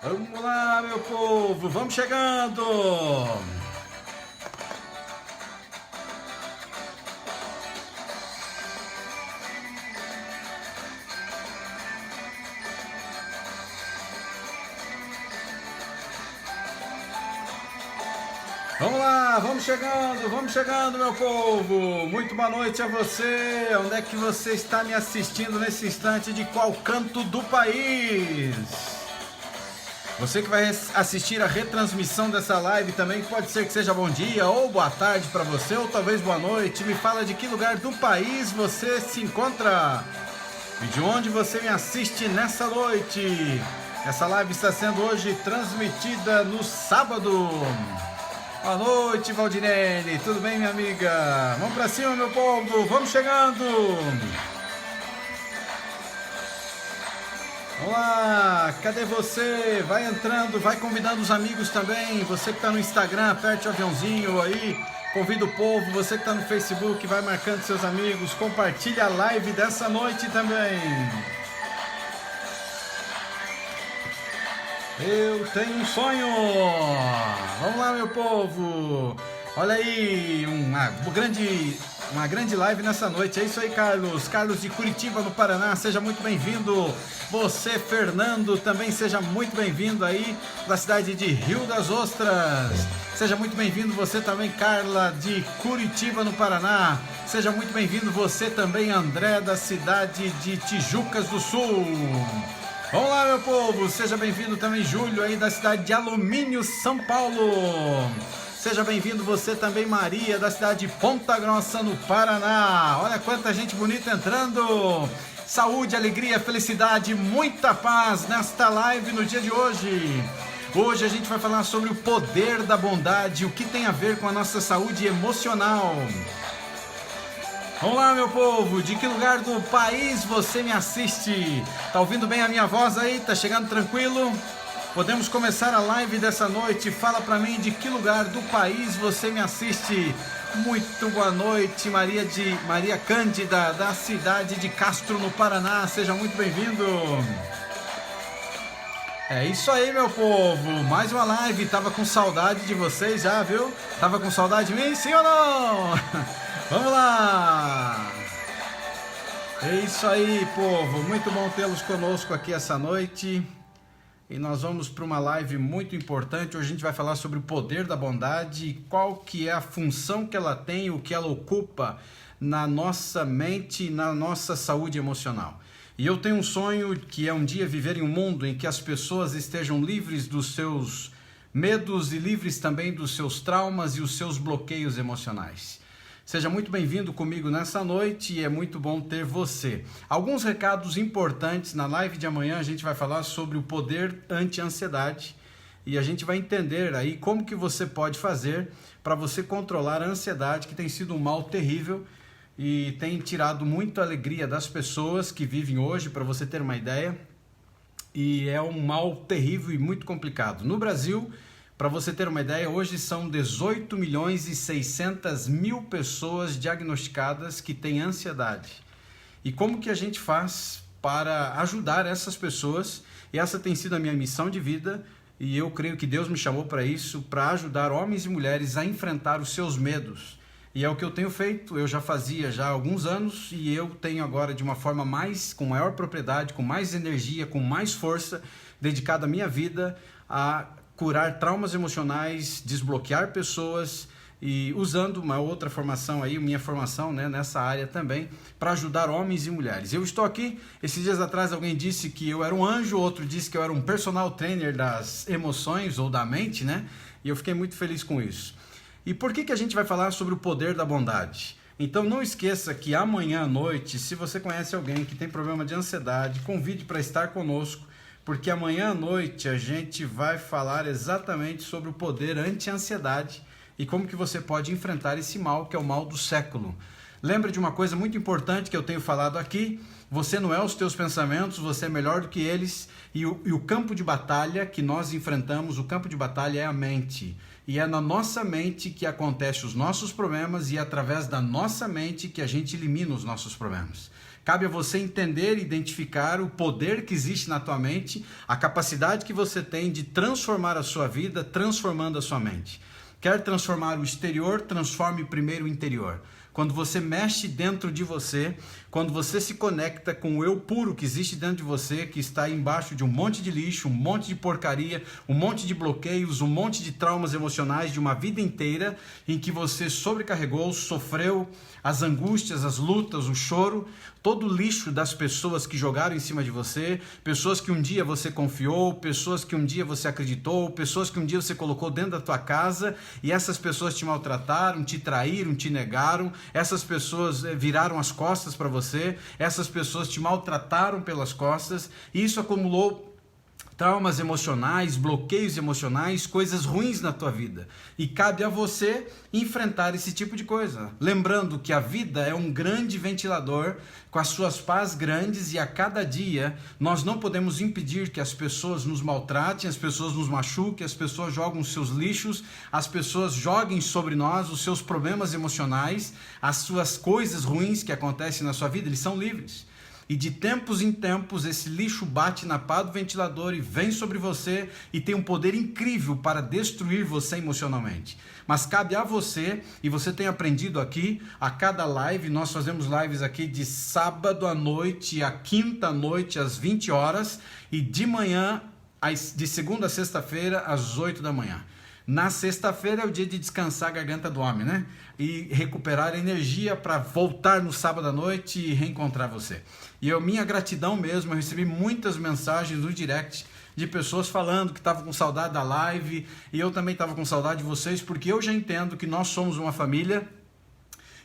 Vamos lá, meu povo, vamos chegando! Vamos lá, vamos chegando, meu povo! Muito boa noite a você! Onde é que você está me assistindo nesse instante, de qual canto do país? Você que vai assistir a retransmissão dessa live também, pode ser que seja bom dia ou boa tarde para você, ou talvez boa noite. Me fala de que lugar do país você se encontra e de onde você me assiste nessa noite. Essa live está sendo hoje transmitida no sábado. Boa noite, Valdinelli. Tudo bem, minha amiga? Vamos pra cima, meu povo. Vamos chegando. Vamos lá. Cadê você? Vai entrando, vai convidando os amigos também. Você que está no Instagram, aperte o aviãozinho aí. Convida o povo. Você que está no Facebook, vai marcando seus amigos. Compartilha a live dessa noite também. Eu tenho um sonho! Vamos lá, meu povo! Olha aí, uma grande live nessa noite. É isso aí, Carlos. Carlos de Curitiba, no Paraná, seja muito bem-vindo. Você, Fernando, também seja muito bem-vindo aí, da cidade de Rio das Ostras. Seja muito bem-vindo você também, Carla, de Curitiba, no Paraná. Seja muito bem-vindo você também, André, da cidade de Tijucas do Sul. Vamos lá, meu povo, seja bem-vindo também, Júlio, aí da cidade de Alumínio, São Paulo. Seja bem-vindo você também, Maria, da cidade de Ponta Grossa, no Paraná. Olha quanta gente bonita entrando. Saúde, alegria, felicidade, muita paz nesta live no dia de hoje. Hoje a gente vai falar sobre o poder da bondade, o que tem a ver com a nossa saúde emocional. Vamos lá, meu povo, de que lugar do país você me assiste? Tá ouvindo bem a minha voz aí? Tá chegando tranquilo? Podemos começar a live dessa noite. Fala pra mim de que lugar do país você me assiste. Muito boa noite, Maria Cândida, da cidade de Castro, no Paraná. Seja muito bem-vindo. É isso aí, meu povo. Mais uma live. Tava com saudade de vocês já, viu? Tava com saudade de mim, sim ou não? Vamos lá! É isso aí, povo. Muito bom tê-los conosco aqui essa noite. E nós vamos para uma live muito importante. Hoje a gente vai falar sobre o poder da bondade e qual que é a função que ela tem, o que ela ocupa na nossa mente e na nossa saúde emocional. E eu tenho um sonho que é um dia viver em um mundo em que as pessoas estejam livres dos seus medos e livres também dos seus traumas e os seus bloqueios emocionais. Seja muito bem-vindo comigo nessa noite e é muito bom ter você. Alguns recados importantes. Na live de amanhã a gente vai falar sobre o poder anti-ansiedade e a gente vai entender aí como que você pode fazer para você controlar a ansiedade, que tem sido um mal terrível e tem tirado muita alegria das pessoas que vivem hoje, para você ter uma ideia, e é um mal terrível e muito complicado. No Brasil, para você ter uma ideia, hoje são 18 milhões e 600 mil pessoas diagnosticadas que têm ansiedade. E como que a gente faz para ajudar essas pessoas? E essa tem sido a minha missão de vida, e eu creio que Deus me chamou para isso, para ajudar homens e mulheres a enfrentar os seus medos. E é o que eu tenho feito. Eu já fazia há alguns anos e eu tenho agora de uma forma com maior propriedade, com mais energia, com mais força, dedicado a minha vida a curar traumas emocionais, desbloquear pessoas e usando uma outra formação aí, minha formação, né, nessa área também, para ajudar homens e mulheres. Eu estou aqui, esses dias atrás alguém disse que eu era um anjo, outro disse que eu era um personal trainer das emoções ou da mente, né? E eu fiquei muito feliz com isso. E por que a gente vai falar sobre o poder da bondade? Então não esqueça que amanhã à noite, se você conhece alguém que tem problema de ansiedade, convide para estar conosco, porque amanhã à noite a gente vai falar exatamente sobre o poder anti-ansiedade e como que você pode enfrentar esse mal, que é o mal do século. Lembre de uma coisa muito importante que eu tenho falado aqui: você não é os teus pensamentos, você é melhor do que eles, e o campo de batalha que nós enfrentamos, o campo de batalha é a mente. E é na nossa mente que acontecem os nossos problemas e é através da nossa mente que a gente elimina os nossos problemas. Cabe a você entender e identificar o poder que existe na tua mente, a capacidade que você tem de transformar a sua vida, transformando a sua mente. Quer transformar o exterior? Transforme primeiro o interior. Quando você mexe dentro de você, quando você se conecta com o eu puro que existe dentro de você, que está embaixo de um monte de lixo, um monte de porcaria, um monte de bloqueios, um monte de traumas emocionais de uma vida inteira em que você sobrecarregou, sofreu as angústias, as lutas, o choro, todo o lixo das pessoas que jogaram em cima de você, pessoas que um dia você confiou, pessoas que um dia você acreditou, pessoas que um dia você colocou dentro da tua casa e essas pessoas te maltrataram, te traíram, te negaram, essas pessoas viraram as costas para você, essas pessoas te maltrataram pelas costas e isso acumulou traumas emocionais, bloqueios emocionais, coisas ruins na tua vida. E cabe a você enfrentar esse tipo de coisa. Lembrando que a vida é um grande ventilador com as suas pás grandes e a cada dia nós não podemos impedir que as pessoas nos maltratem, as pessoas nos machuquem, as pessoas jogam os seus lixos, as pessoas joguem sobre nós os seus problemas emocionais, as suas coisas ruins que acontecem na sua vida, eles são livres. E de tempos em tempos esse lixo bate na pá do ventilador e vem sobre você e tem um poder incrível para destruir você emocionalmente. Mas cabe a você, e você tem aprendido aqui, a cada live, nós fazemos lives aqui de sábado à noite a quinta à noite às 20 horas e de manhã, de segunda a sexta-feira às 8 da manhã. Na sexta-feira é o dia de descansar a garganta do homem, né? E recuperar energia para voltar no sábado à noite e reencontrar você. E minha gratidão mesmo, eu recebi muitas mensagens no direct de pessoas falando que estavam com saudade da live e eu também estava com saudade de vocês, porque eu já entendo que nós somos uma família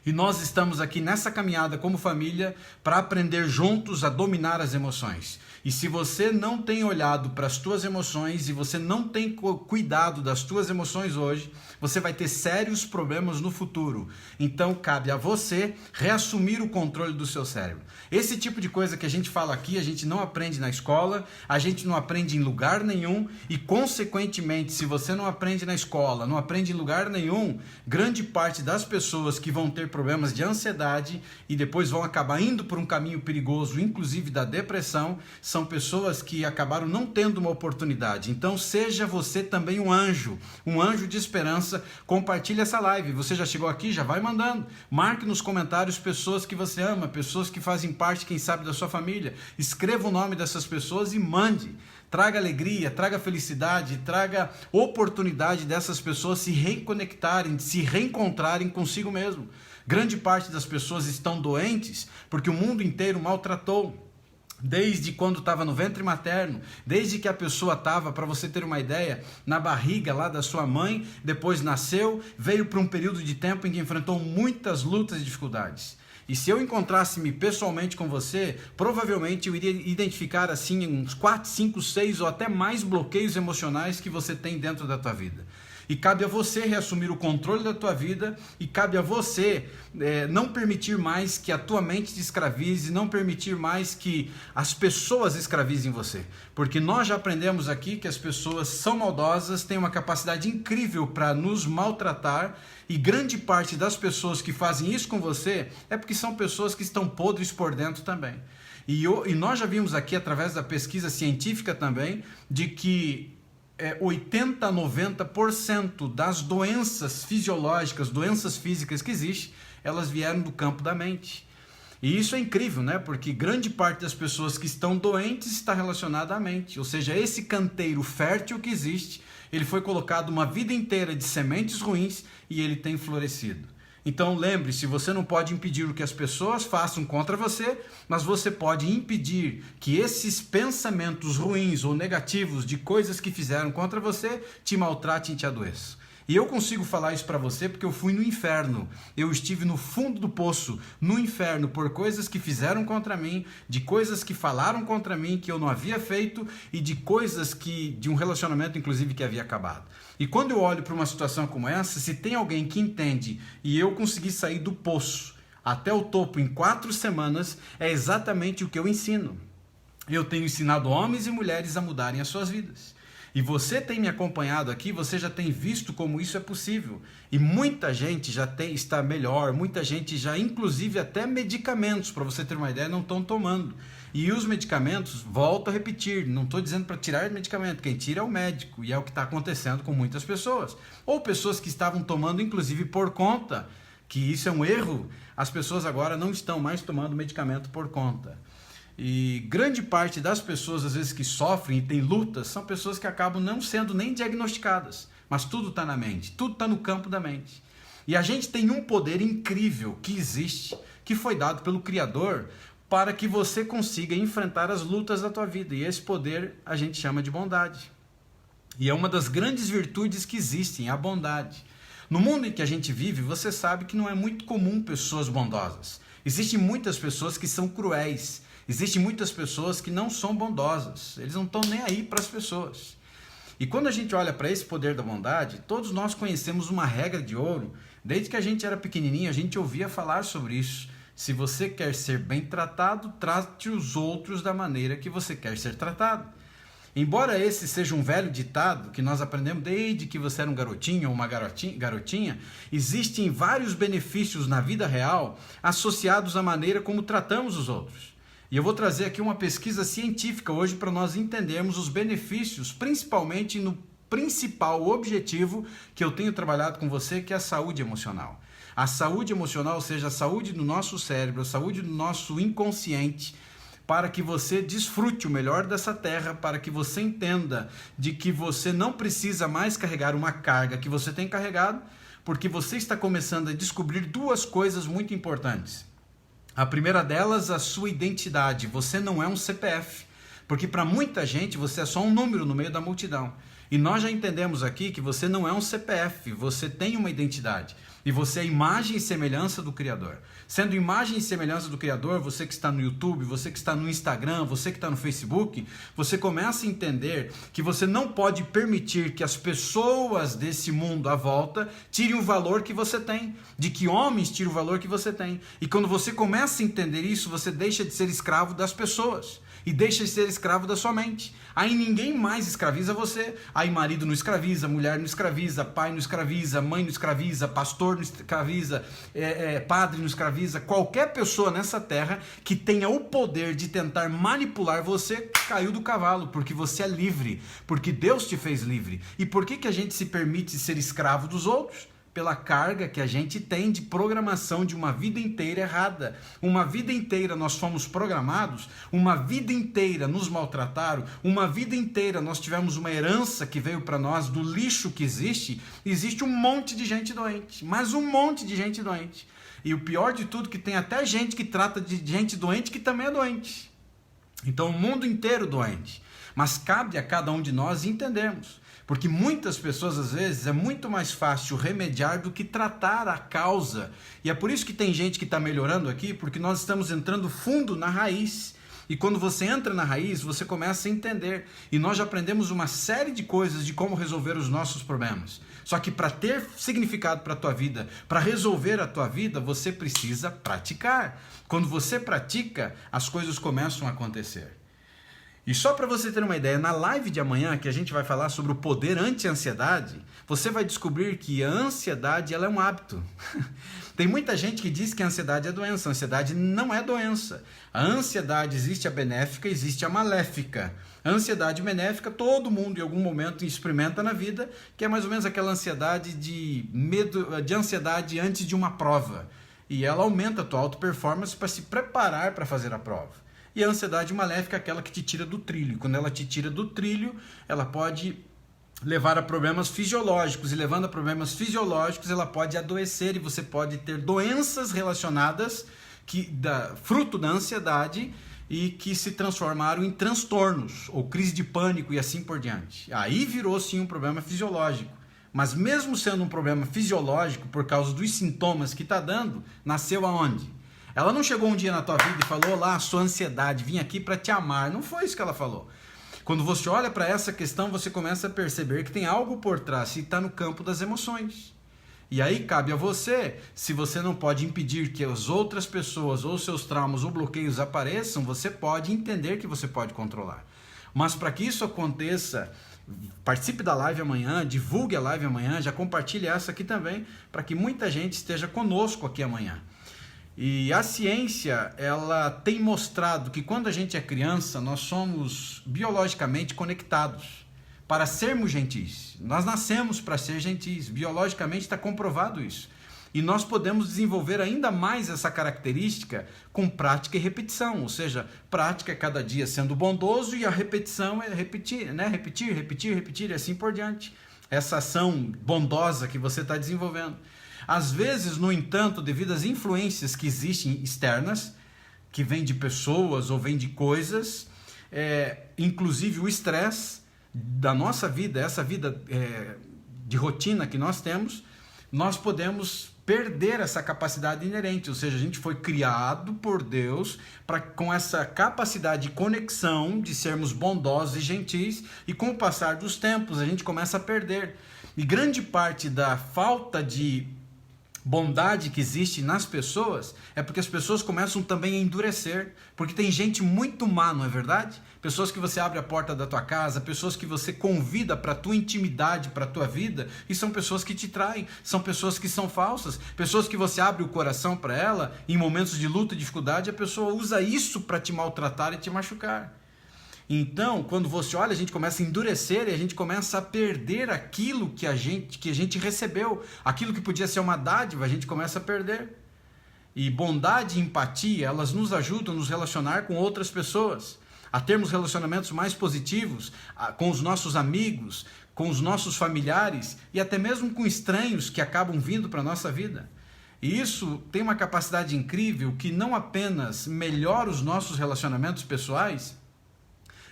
e nós estamos aqui nessa caminhada como família para aprender juntos a dominar as emoções. E se você não tem olhado para as tuas emoções e você não tem cuidado das tuas emoções hoje, você vai ter sérios problemas no futuro. Então cabe a você reassumir o controle do seu cérebro. Esse tipo de coisa que a gente fala aqui, a gente não aprende na escola, a gente não aprende em lugar nenhum e consequentemente, se você não aprende na escola, não aprende em lugar nenhum, grande parte das pessoas que vão ter problemas de ansiedade e depois vão acabar indo por um caminho perigoso, inclusive da depressão, são pessoas que acabaram não tendo uma oportunidade. Então seja você também um anjo de esperança. Compartilhe essa live. Você já chegou aqui? Já vai mandando. Marque nos comentários pessoas que você ama, pessoas que fazem parte, quem sabe, da sua família. Escreva o nome dessas pessoas e mande. Traga alegria, traga felicidade, traga oportunidade dessas pessoas se reconectarem, se reencontrarem consigo mesmo. Grande parte das pessoas estão doentes porque o mundo inteiro maltratou. Desde quando estava no ventre materno, desde que a pessoa estava, para você ter uma ideia, na barriga lá da sua mãe, depois nasceu, veio para um período de tempo em que enfrentou muitas lutas e dificuldades. E se eu encontrasse-me pessoalmente com você, provavelmente eu iria identificar assim uns 4, 5, 6 ou até mais bloqueios emocionais que você tem dentro da tua vida. E cabe a você reassumir o controle da tua vida e cabe a você não permitir mais que a tua mente te escravize, não permitir mais que as pessoas escravizem você. Porque nós já aprendemos aqui que as pessoas são maldosas, têm uma capacidade incrível para nos maltratar e grande parte das pessoas que fazem isso com você é porque são pessoas que estão podres por dentro também. E nós já vimos aqui através da pesquisa científica também de que 80 a 90% das doenças fisiológicas, doenças físicas que existem, elas vieram do campo da mente. E isso é incrível, né? Porque grande parte das pessoas que estão doentes está relacionada à mente. Ou seja, esse canteiro fértil que existe, ele foi colocado uma vida inteira de sementes ruins e ele tem florescido. Então lembre-se, você não pode impedir o que as pessoas façam contra você, mas você pode impedir que esses pensamentos ruins ou negativos de coisas que fizeram contra você te maltratem e te adoeçam. E eu consigo falar isso para você porque eu fui no inferno. Eu estive no fundo do poço, no inferno, por coisas que fizeram contra mim, de coisas que falaram contra mim que eu não havia feito e de coisas de um relacionamento, inclusive, que havia acabado. E quando eu olho para uma situação como essa, se tem alguém que entende e eu consegui sair do poço até o topo em 4 semanas, é exatamente o que eu ensino. Eu tenho ensinado homens e mulheres a mudarem as suas vidas. E você tem me acompanhado aqui, você já tem visto como isso é possível. E muita gente já está melhor, muita gente já, inclusive até medicamentos, para você ter uma ideia, não estão tomando. E os medicamentos, volto a repetir, não estou dizendo para tirar medicamento, quem tira é o médico, e é o que está acontecendo com muitas pessoas. Ou pessoas que estavam tomando, inclusive por conta, que isso é um erro, as pessoas agora não estão mais tomando medicamento por conta. E grande parte das pessoas, às vezes, que sofrem e têm lutas, são pessoas que acabam não sendo nem diagnosticadas, mas tudo está na mente, tudo está no campo da mente. E a gente tem um poder incrível que existe, que foi dado pelo Criador, para que você consiga enfrentar as lutas da tua vida. E esse poder a gente chama de bondade. E é uma das grandes virtudes que existem, a bondade. No mundo em que a gente vive, você sabe que não é muito comum pessoas bondosas. Existem muitas pessoas que são cruéis. Existem muitas pessoas que não são bondosas. Eles não estão nem aí para as pessoas. E quando a gente olha para esse poder da bondade, todos nós conhecemos uma regra de ouro. Desde que a gente era pequenininho, a gente ouvia falar sobre isso. Se você quer ser bem tratado, trate os outros da maneira que você quer ser tratado. Embora esse seja um velho ditado que nós aprendemos desde que você era um garotinho ou uma garotinha, existem vários benefícios na vida real associados à maneira como tratamos os outros. E eu vou trazer aqui uma pesquisa científica hoje para nós entendermos os benefícios, principalmente no principal objetivo que eu tenho trabalhado com você, que é a saúde emocional. A saúde emocional, ou seja, a saúde do nosso cérebro, a saúde do nosso inconsciente, para que você desfrute o melhor dessa terra, para que você entenda de que você não precisa mais carregar uma carga que você tem carregado, porque você está começando a descobrir duas coisas muito importantes. A primeira delas, a sua identidade. Você não é um CPF, porque para muita gente você é só um número no meio da multidão. E nós já entendemos aqui que você não é um CPF, você tem uma identidade. E você é a imagem e semelhança do Criador. Sendo imagem e semelhança do Criador, você que está no YouTube, você que está no Instagram, você que está no Facebook, você começa a entender que você não pode permitir que as pessoas desse mundo à volta tirem o valor que você tem, de que homens tirem o valor que você tem. E quando você começa a entender isso, você deixa de ser escravo das pessoas. E deixa de ser escravo da sua mente. Aí ninguém mais escraviza você. Aí marido não escraviza, mulher não escraviza, pai não escraviza, mãe não escraviza, pastor não escraviza, padre não escraviza. Qualquer pessoa nessa terra que tenha o poder de tentar manipular você, caiu do cavalo, porque você é livre, porque Deus te fez livre. E por que a gente se permite ser escravo dos outros? Pela carga que a gente tem de programação de uma vida inteira errada. Uma vida inteira nós fomos programados, uma vida inteira nos maltrataram, uma vida inteira nós tivemos uma herança que veio para nós do lixo que existe. Existe um monte de gente doente, mas um monte de gente doente. E o pior de tudo é que tem até gente que trata de gente doente que também é doente. Então o mundo inteiro doente. Mas cabe a cada um de nós entendermos. Porque muitas pessoas, às vezes, é muito mais fácil remediar do que tratar a causa. E é por isso que tem gente que está melhorando aqui, porque nós estamos entrando fundo na raiz. E quando você entra na raiz, você começa a entender. E nós já aprendemos uma série de coisas de como resolver os nossos problemas. Só que para ter significado para a tua vida, para resolver a tua vida, você precisa praticar. Quando você pratica, as coisas começam a acontecer. E só para você ter uma ideia, na live de amanhã, que a gente vai falar sobre o poder anti-ansiedade, você vai descobrir que a ansiedade ela é um hábito. Tem muita gente que diz que a ansiedade é doença. A ansiedade não é doença. A ansiedade existe a benéfica, existe a maléfica. A ansiedade benéfica, todo mundo em algum momento experimenta na vida, que é mais ou menos aquela ansiedade de medo, de ansiedade antes de uma prova. E ela aumenta a tua auto-performance para se preparar para fazer a prova. E a ansiedade maléfica é aquela que te tira do trilho. Quando ela te tira do trilho, ela pode levar a problemas fisiológicos. E levando a problemas fisiológicos, ela pode adoecer. E você pode ter doenças relacionadas, fruto da ansiedade, e que se transformaram em transtornos, ou crise de pânico e assim por diante. Aí virou sim um problema fisiológico. Mas mesmo sendo um problema fisiológico, por causa dos sintomas que está dando, nasceu aonde? Ela não chegou um dia na tua vida e falou: olá, sua ansiedade, vim aqui para te amar. Não foi isso que ela falou. Quando você olha para essa questão, você começa a perceber que tem algo por trás e está no campo das emoções. E aí cabe a você, se você não pode impedir que as outras pessoas ou seus traumas ou bloqueios apareçam, você pode entender que você pode controlar. Mas para que isso aconteça, Participe da live amanhã, divulgue a live amanhã, já compartilhe essa aqui também, para que muita gente esteja conosco aqui amanhã. E a ciência, ela tem mostrado que quando a gente é criança, nós somos biologicamente conectados para sermos gentis. Nós nascemos para ser gentis, biologicamente está comprovado isso. E nós podemos desenvolver ainda mais essa característica com prática e repetição, ou seja, prática é cada dia sendo bondoso e a repetição é repetir, né? Repetir e assim por diante. Essa ação bondosa que você está desenvolvendo. Às vezes, no entanto, devido às influências que existem externas, que vêm de pessoas ou vêm de coisas, inclusive o estresse da nossa vida, essa vida de rotina que nós temos, nós podemos perder essa capacidade inerente, ou seja, a gente foi criado por Deus com essa capacidade de conexão, de sermos bondosos e gentis, e com o passar dos tempos a gente começa a perder. E grande parte da falta de bondade que existe nas pessoas é porque as pessoas começam também a endurecer, porque tem gente muito má, não é verdade? Pessoas que você abre a porta da tua casa, pessoas que você convida para a tua intimidade, para a tua vida, e são pessoas que te traem, são pessoas que são falsas, pessoas que você abre o coração para ela, em momentos de luta e dificuldade, a pessoa usa isso para te maltratar e te machucar. Então, quando você olha, a gente começa a endurecer e a gente começa a perder aquilo que a gente recebeu. Aquilo que podia ser uma dádiva, a gente começa a perder. E bondade e empatia, elas nos ajudam a nos relacionar com outras pessoas, a termos relacionamentos mais positivos com os nossos amigos, com os nossos familiares e até mesmo com estranhos que acabam vindo para a nossa vida. E isso tem uma capacidade incrível que não apenas melhora os nossos relacionamentos pessoais,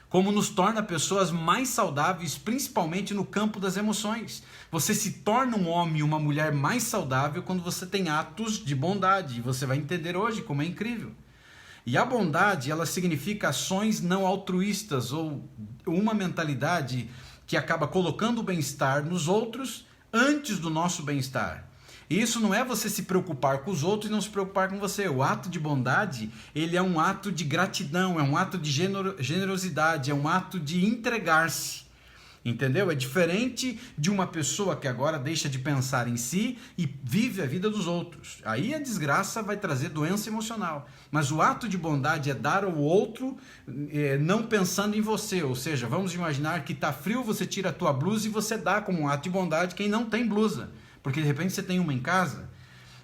como nos torna pessoas mais saudáveis, principalmente no campo das emoções. Você se torna um homem e uma mulher mais saudável quando você tem atos de bondade. E você vai entender hoje como é incrível. E a bondade, ela significa ações não altruístas, ou uma mentalidade que acaba colocando o bem-estar nos outros antes do nosso bem-estar. E isso não é você se preocupar com os outros e não se preocupar com você. O ato de bondade, ele é um ato de gratidão, é um ato de generosidade, é um ato de entregar-se. Entendeu? É diferente de uma pessoa que agora deixa de pensar em si e vive a vida dos outros. Aí a desgraça vai trazer doença emocional. Mas o ato de bondade é dar ao outro não pensando em você. Ou seja, vamos imaginar que está frio, você tira a tua blusa e você dá como um ato de bondade quem não tem blusa. Porque de repente você tem uma em casa.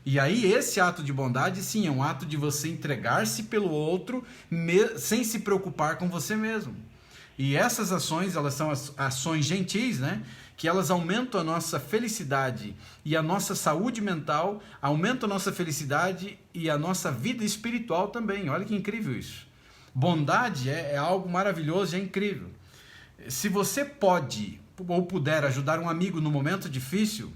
E aí esse ato de bondade, sim, é um ato de você entregar-se pelo outro sem se preocupar com você mesmo. E essas ações, elas são as ações gentis, né? Que elas aumentam a nossa felicidade e a nossa saúde mental, aumentam a nossa felicidade e a nossa vida espiritual também. Olha que incrível isso. Bondade é algo maravilhoso e é incrível. Se você pode ou puder ajudar um amigo no momento difícil,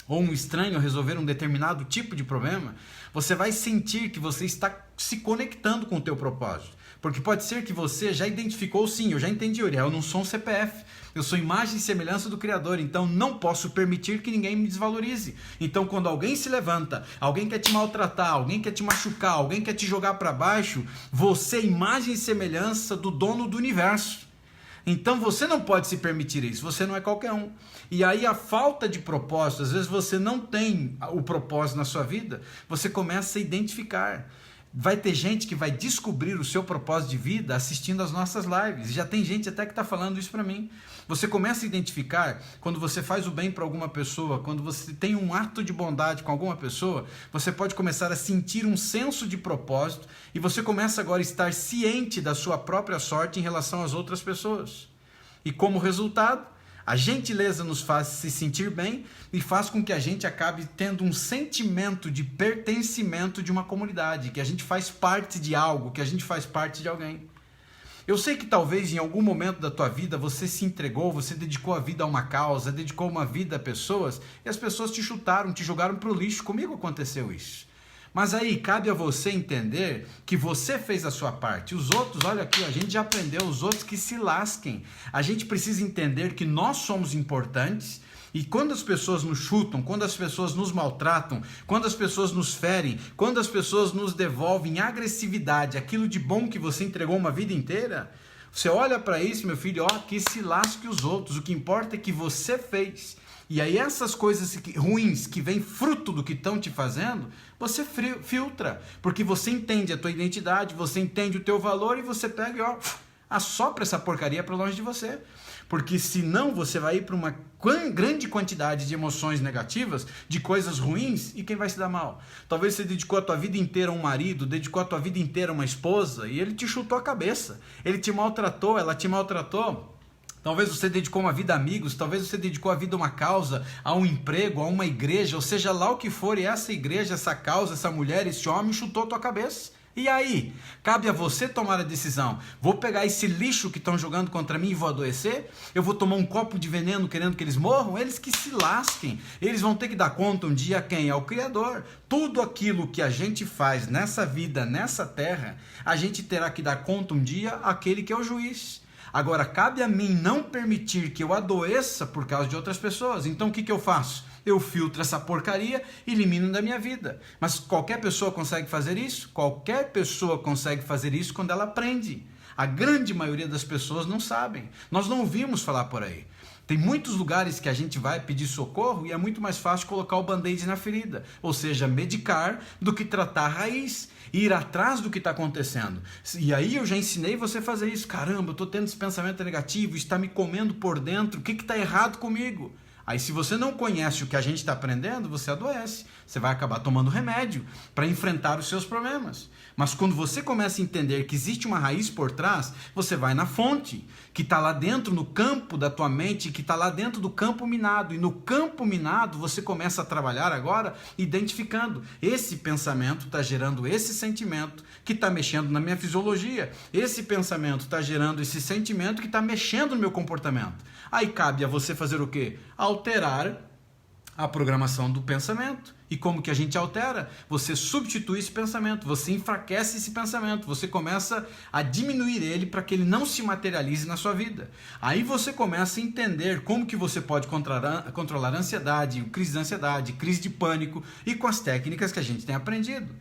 ou um estranho a resolver um determinado tipo de problema, você vai sentir que você está se conectando com o teu propósito. Porque pode ser que você já identificou, sim, eu já entendi, Uriel, eu não sou um CPF, eu sou imagem e semelhança do Criador, então não posso permitir que ninguém me desvalorize. Então quando alguém se levanta, alguém quer te maltratar, alguém quer te machucar, alguém quer te jogar para baixo, você é imagem e semelhança do dono do universo. Então você não pode se permitir isso, você não é qualquer um. E aí a falta de propósito, às vezes você não tem o propósito na sua vida, você começa a identificar. Vai ter gente que vai descobrir o seu propósito de vida assistindo às nossas lives. E já tem gente até que está falando isso para mim. Você começa a identificar quando você faz o bem para alguma pessoa, quando você tem um ato de bondade com alguma pessoa, você pode começar a sentir um senso de propósito e você começa agora a estar ciente da sua própria sorte em relação às outras pessoas. E como resultado, a gentileza nos faz se sentir bem e faz com que a gente acabe tendo um sentimento de pertencimento de uma comunidade, que a gente faz parte de algo, que a gente faz parte de alguém. Eu sei que talvez em algum momento da tua vida você se entregou, você dedicou a vida a uma causa, dedicou uma vida a pessoas e as pessoas te chutaram, te jogaram para o lixo. Comigo aconteceu isso. Mas aí cabe a você entender que você fez a sua parte. Os outros, olha aqui, a gente já aprendeu, os outros que se lasquem. A gente precisa entender que nós somos importantes e quando as pessoas nos chutam, quando as pessoas nos maltratam, quando as pessoas nos ferem, quando as pessoas nos devolvem agressividade, aquilo de bom que você entregou uma vida inteira, Você olha para isso, meu filho, ó, que se lasque os outros. O que importa é que você fez. E aí essas coisas ruins que vêm fruto do que estão te fazendo, você filtra. Porque você entende a tua identidade, você entende o teu valor e você pega e ó, assopra essa porcaria para longe de você. Porque senão você vai ir para uma grande quantidade de emoções negativas, de coisas ruins, e quem vai se dar mal? Talvez você dedicou a tua vida inteira a um marido, dedicou a tua vida inteira a uma esposa, e ele te chutou a cabeça. Ele te maltratou, ela te maltratou. Talvez você dedicou uma vida a amigos, talvez você dedicou a vida a uma causa, a um emprego, a uma igreja, ou seja lá o que for, e essa igreja, essa causa, essa mulher, esse homem chutou a tua cabeça. E aí? Cabe a você tomar a decisão. Vou pegar esse lixo que estão jogando contra mim e vou adoecer? Eu vou tomar um copo de veneno querendo que eles morram? Eles que se lasquem. Eles vão ter que dar conta um dia a quem? Ao Criador. Tudo aquilo que a gente faz nessa vida, nessa terra, a gente terá que dar conta um dia àquele que é o juiz. Agora, cabe a mim não permitir que eu adoeça por causa de outras pessoas. Então, o que eu faço? Eu filtro essa porcaria e elimino da minha vida. Mas qualquer pessoa consegue fazer isso? Qualquer pessoa consegue fazer isso quando ela aprende. A grande maioria das pessoas não sabem. Nós não ouvimos falar por aí. Tem muitos lugares que a gente vai pedir socorro e é muito mais fácil colocar o band-aid na ferida. Ou seja, medicar do que tratar a raiz. Ir atrás do que está acontecendo. E aí eu já ensinei você a fazer isso. Caramba, eu estou tendo esse pensamento negativo, está me comendo por dentro. O que está errado comigo? Aí se você não conhece o que a gente está aprendendo, você adoece. Você vai acabar tomando remédio para enfrentar os seus problemas. Mas quando você começa a entender que existe uma raiz por trás, você vai na fonte, que está lá dentro, no campo da tua mente, que está lá dentro do campo minado. E no campo minado você começa a trabalhar agora identificando. Esse pensamento está gerando esse sentimento que está mexendo na minha fisiologia. Esse pensamento está gerando esse sentimento que está mexendo no meu comportamento. Aí cabe a você fazer o quê? Alterar a programação do pensamento. E como que a gente altera? Você substitui esse pensamento, você enfraquece esse pensamento, você começa a diminuir ele para que ele não se materialize na sua vida. Aí você começa a entender como que você pode controlar a ansiedade, crise de ansiedade, crise de pânico e com as técnicas que a gente tem aprendido.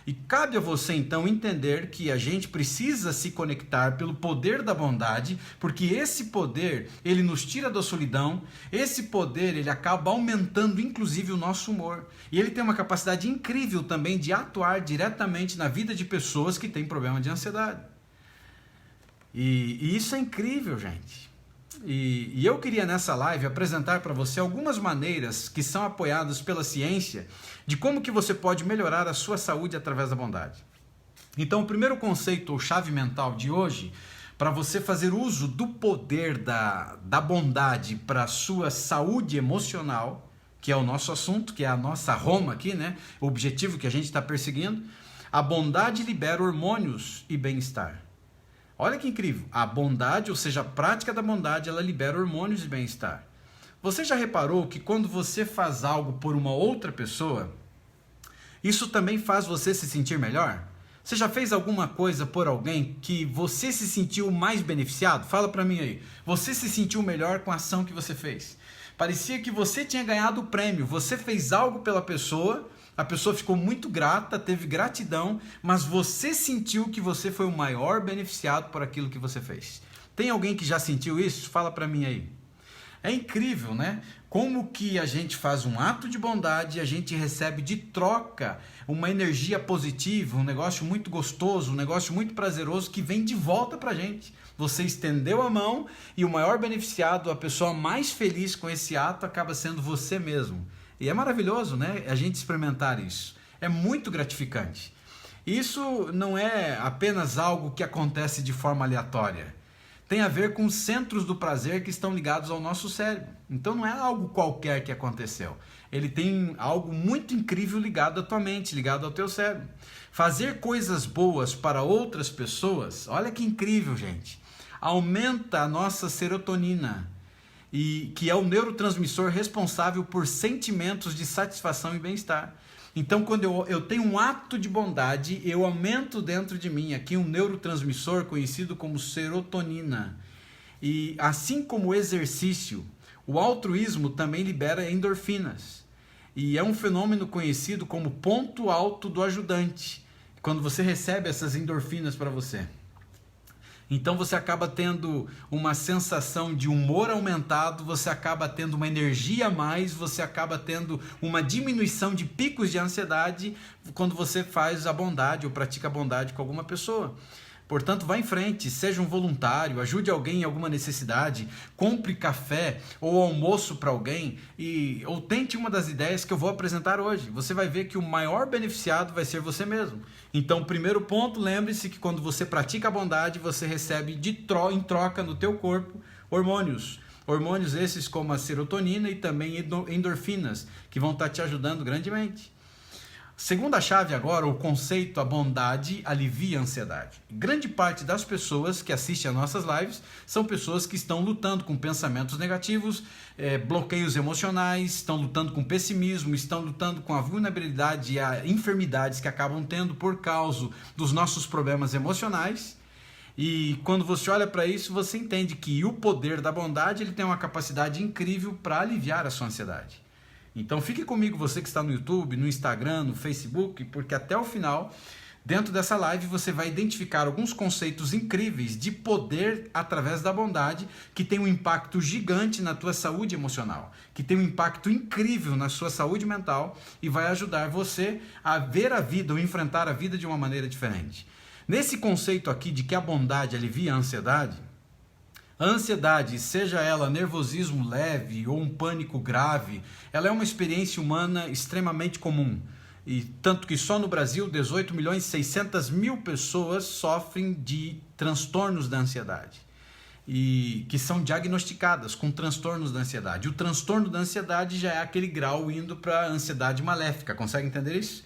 E cabe a você então entender que a gente precisa se conectar pelo poder da bondade, porque esse poder, ele nos tira da solidão, esse poder, ele acaba aumentando inclusive o nosso humor. E ele tem uma capacidade incrível também de atuar diretamente na vida de pessoas que têm problema de ansiedade. E isso é incrível, gente. E eu queria nessa live apresentar para você algumas maneiras que são apoiadas pela ciência de como que você pode melhorar a sua saúde através da bondade. Então o primeiro conceito ou chave mental de hoje, para você fazer uso do poder da bondade para a sua saúde emocional, que é o nosso assunto, que é a nossa Roma aqui, né? O objetivo que a gente está perseguindo, a bondade libera hormônios e bem-estar. Olha que incrível, a bondade, ou seja, a prática da bondade, ela libera hormônios de bem-estar. Você já reparou que quando você faz algo por uma outra pessoa, isso também faz você se sentir melhor? Você já fez alguma coisa por alguém que você se sentiu mais beneficiado? Fala pra mim aí, você se sentiu melhor com a ação que você fez? Parecia que você tinha ganhado o prêmio, você fez algo pela pessoa, a pessoa ficou muito grata, teve gratidão, mas você sentiu que você foi o maior beneficiado por aquilo que você fez. Tem alguém que já sentiu isso? Fala para mim aí. É incrível, né? Como que a gente faz um ato de bondade e a gente recebe de troca uma energia positiva, um negócio muito gostoso, um negócio muito prazeroso que vem de volta pra gente. Você estendeu a mão e o maior beneficiado, a pessoa mais feliz com esse ato acaba sendo você mesmo. E é maravilhoso, né? A gente experimentar isso. É muito gratificante. Isso não é apenas algo que acontece de forma aleatória. Tem a ver com os centros do prazer que estão ligados ao nosso cérebro. Então não é algo qualquer que aconteceu. Ele tem algo muito incrível ligado à tua mente, ligado ao teu cérebro. Fazer coisas boas para outras pessoas, olha que incrível, gente. Aumenta a nossa serotonina, e que é o neurotransmissor responsável por sentimentos de satisfação e bem-estar. Então, quando eu tenho um ato de bondade, eu aumento dentro de mim aqui um neurotransmissor conhecido como serotonina. E assim como o exercício, o altruísmo também libera endorfinas. E é um fenômeno conhecido como ponto alto do ajudante, quando você recebe essas endorfinas para você. Então você acaba tendo uma sensação de humor aumentado, você acaba tendo uma energia a mais, você acaba tendo uma diminuição de picos de ansiedade quando você faz a bondade ou pratica a bondade com alguma pessoa. Portanto, vá em frente, seja um voluntário, ajude alguém em alguma necessidade, compre café ou almoço para alguém ou tente uma das ideias que eu vou apresentar hoje. Você vai ver que o maior beneficiado vai ser você mesmo. Então, primeiro ponto, lembre-se que quando você pratica a bondade, você recebe em troca no teu corpo hormônios. Hormônios esses como a serotonina e também endorfinas, que vão estar te ajudando grandemente. Segunda chave agora, o conceito, a bondade alivia a ansiedade. Grande parte das pessoas que assistem às nossas lives são pessoas que estão lutando com pensamentos negativos, bloqueios emocionais, estão lutando com pessimismo, estão lutando com a vulnerabilidade e as enfermidades que acabam tendo por causa dos nossos problemas emocionais. E quando você olha para isso, você entende que o poder da bondade ele tem uma capacidade incrível para aliviar a sua ansiedade. Então fique comigo, você que está no YouTube, no Instagram, no Facebook, porque até o final, dentro dessa live, você vai identificar alguns conceitos incríveis de poder através da bondade, que tem um impacto gigante na tua saúde emocional, que tem um impacto incrível na sua saúde mental e vai ajudar você a ver a vida ou enfrentar a vida de uma maneira diferente. Nesse conceito aqui de que a bondade alivia a ansiedade, seja ela nervosismo leve ou um pânico grave, ela é uma experiência humana extremamente comum. E tanto que só no Brasil, 18.600.000 pessoas sofrem de transtornos da ansiedade. E que são diagnosticadas com transtornos da ansiedade. O transtorno da ansiedade já é aquele grau indo para a ansiedade maléfica. Consegue entender isso?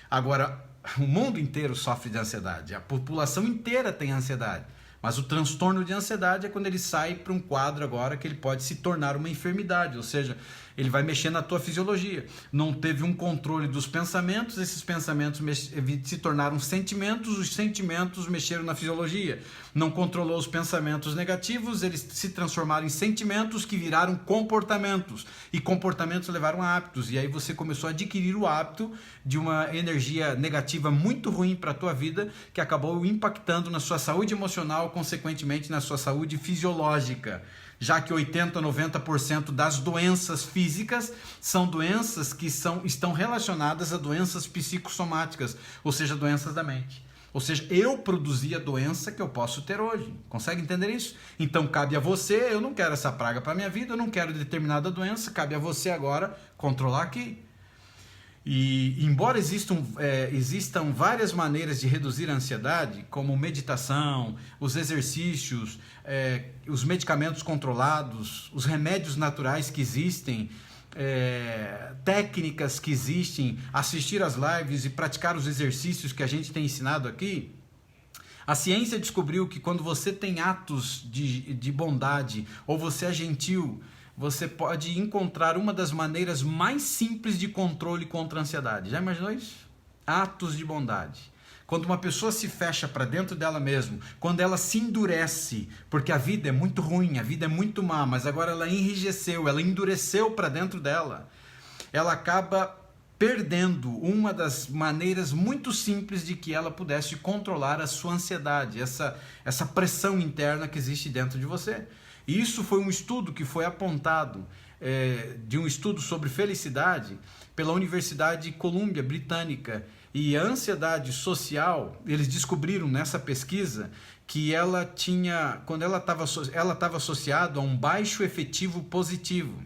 Agora, o mundo inteiro sofre de ansiedade. A população inteira tem ansiedade. Mas o transtorno de ansiedade é quando ele sai para um quadro agora que ele pode se tornar uma enfermidade, ou seja, ele vai mexer na tua fisiologia. Não teve um controle dos pensamentos, esses pensamentos se tornaram sentimentos, os sentimentos mexeram na fisiologia. Não controlou os pensamentos negativos, eles se transformaram em sentimentos que viraram comportamentos. E comportamentos levaram a hábitos. E aí você começou a adquirir o hábito de uma energia negativa muito ruim para a tua vida, que acabou impactando na sua saúde emocional, consequentemente na sua saúde fisiológica. Já que 80% a 90% das doenças físicas são doenças que estão relacionadas a doenças psicossomáticas, ou seja, doenças da mente. Ou seja, eu produzi a doença que eu posso ter hoje. Consegue entender isso? Então cabe a você, eu não quero essa praga para a minha vida, eu não quero determinada doença, cabe a você agora controlar aqui. E embora existam várias maneiras de reduzir a ansiedade, como meditação, os exercícios, os medicamentos controlados, os remédios naturais que existem, técnicas que existem, assistir às lives e praticar os exercícios que a gente tem ensinado aqui, a ciência descobriu que quando você tem atos de bondade ou você é gentil, você pode encontrar uma das maneiras mais simples de controle contra a ansiedade. Já imaginou isso? Atos de bondade. Quando uma pessoa se fecha para dentro dela mesma, quando ela se endurece, porque a vida é muito ruim, a vida é muito má, mas agora ela enrijeceu, ela endureceu para dentro dela, ela acaba perdendo uma das maneiras muito simples de que ela pudesse controlar a sua ansiedade, essa pressão interna que existe dentro de você. E isso foi um estudo que foi apontado, de um estudo sobre felicidade pela Universidade Columbia Britânica. E a ansiedade social, eles descobriram nessa pesquisa que ela tinha, quando ela estava associada a um baixo efetivo positivo.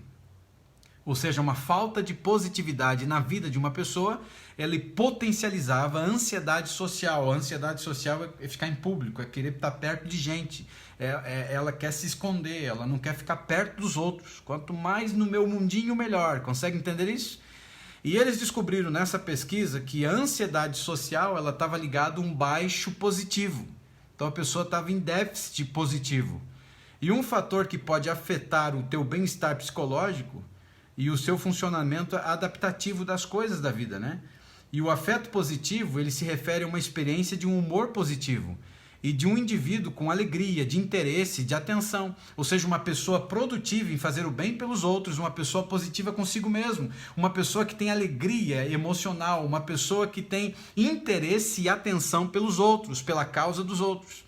Ou seja, uma falta de positividade na vida de uma pessoa, ela potencializava a ansiedade social. A ansiedade social é ficar em público, é querer estar perto de gente. Ela quer se esconder, ela não quer ficar perto dos outros. Quanto mais no meu mundinho, melhor. Consegue entender isso? E eles descobriram nessa pesquisa que a ansiedade social ela estava ligada a um baixo positivo. Então a pessoa estava em déficit positivo. E um fator que pode afetar o teu bem-estar psicológico e o seu funcionamento adaptativo das coisas da vida, né? E o afeto positivo, ele se refere a uma experiência de um humor positivo e de um indivíduo com alegria, de interesse, de atenção. Ou seja, uma pessoa produtiva em fazer o bem pelos outros, uma pessoa positiva consigo mesmo, uma pessoa que tem alegria emocional, uma pessoa que tem interesse e atenção pelos outros, pela causa dos outros.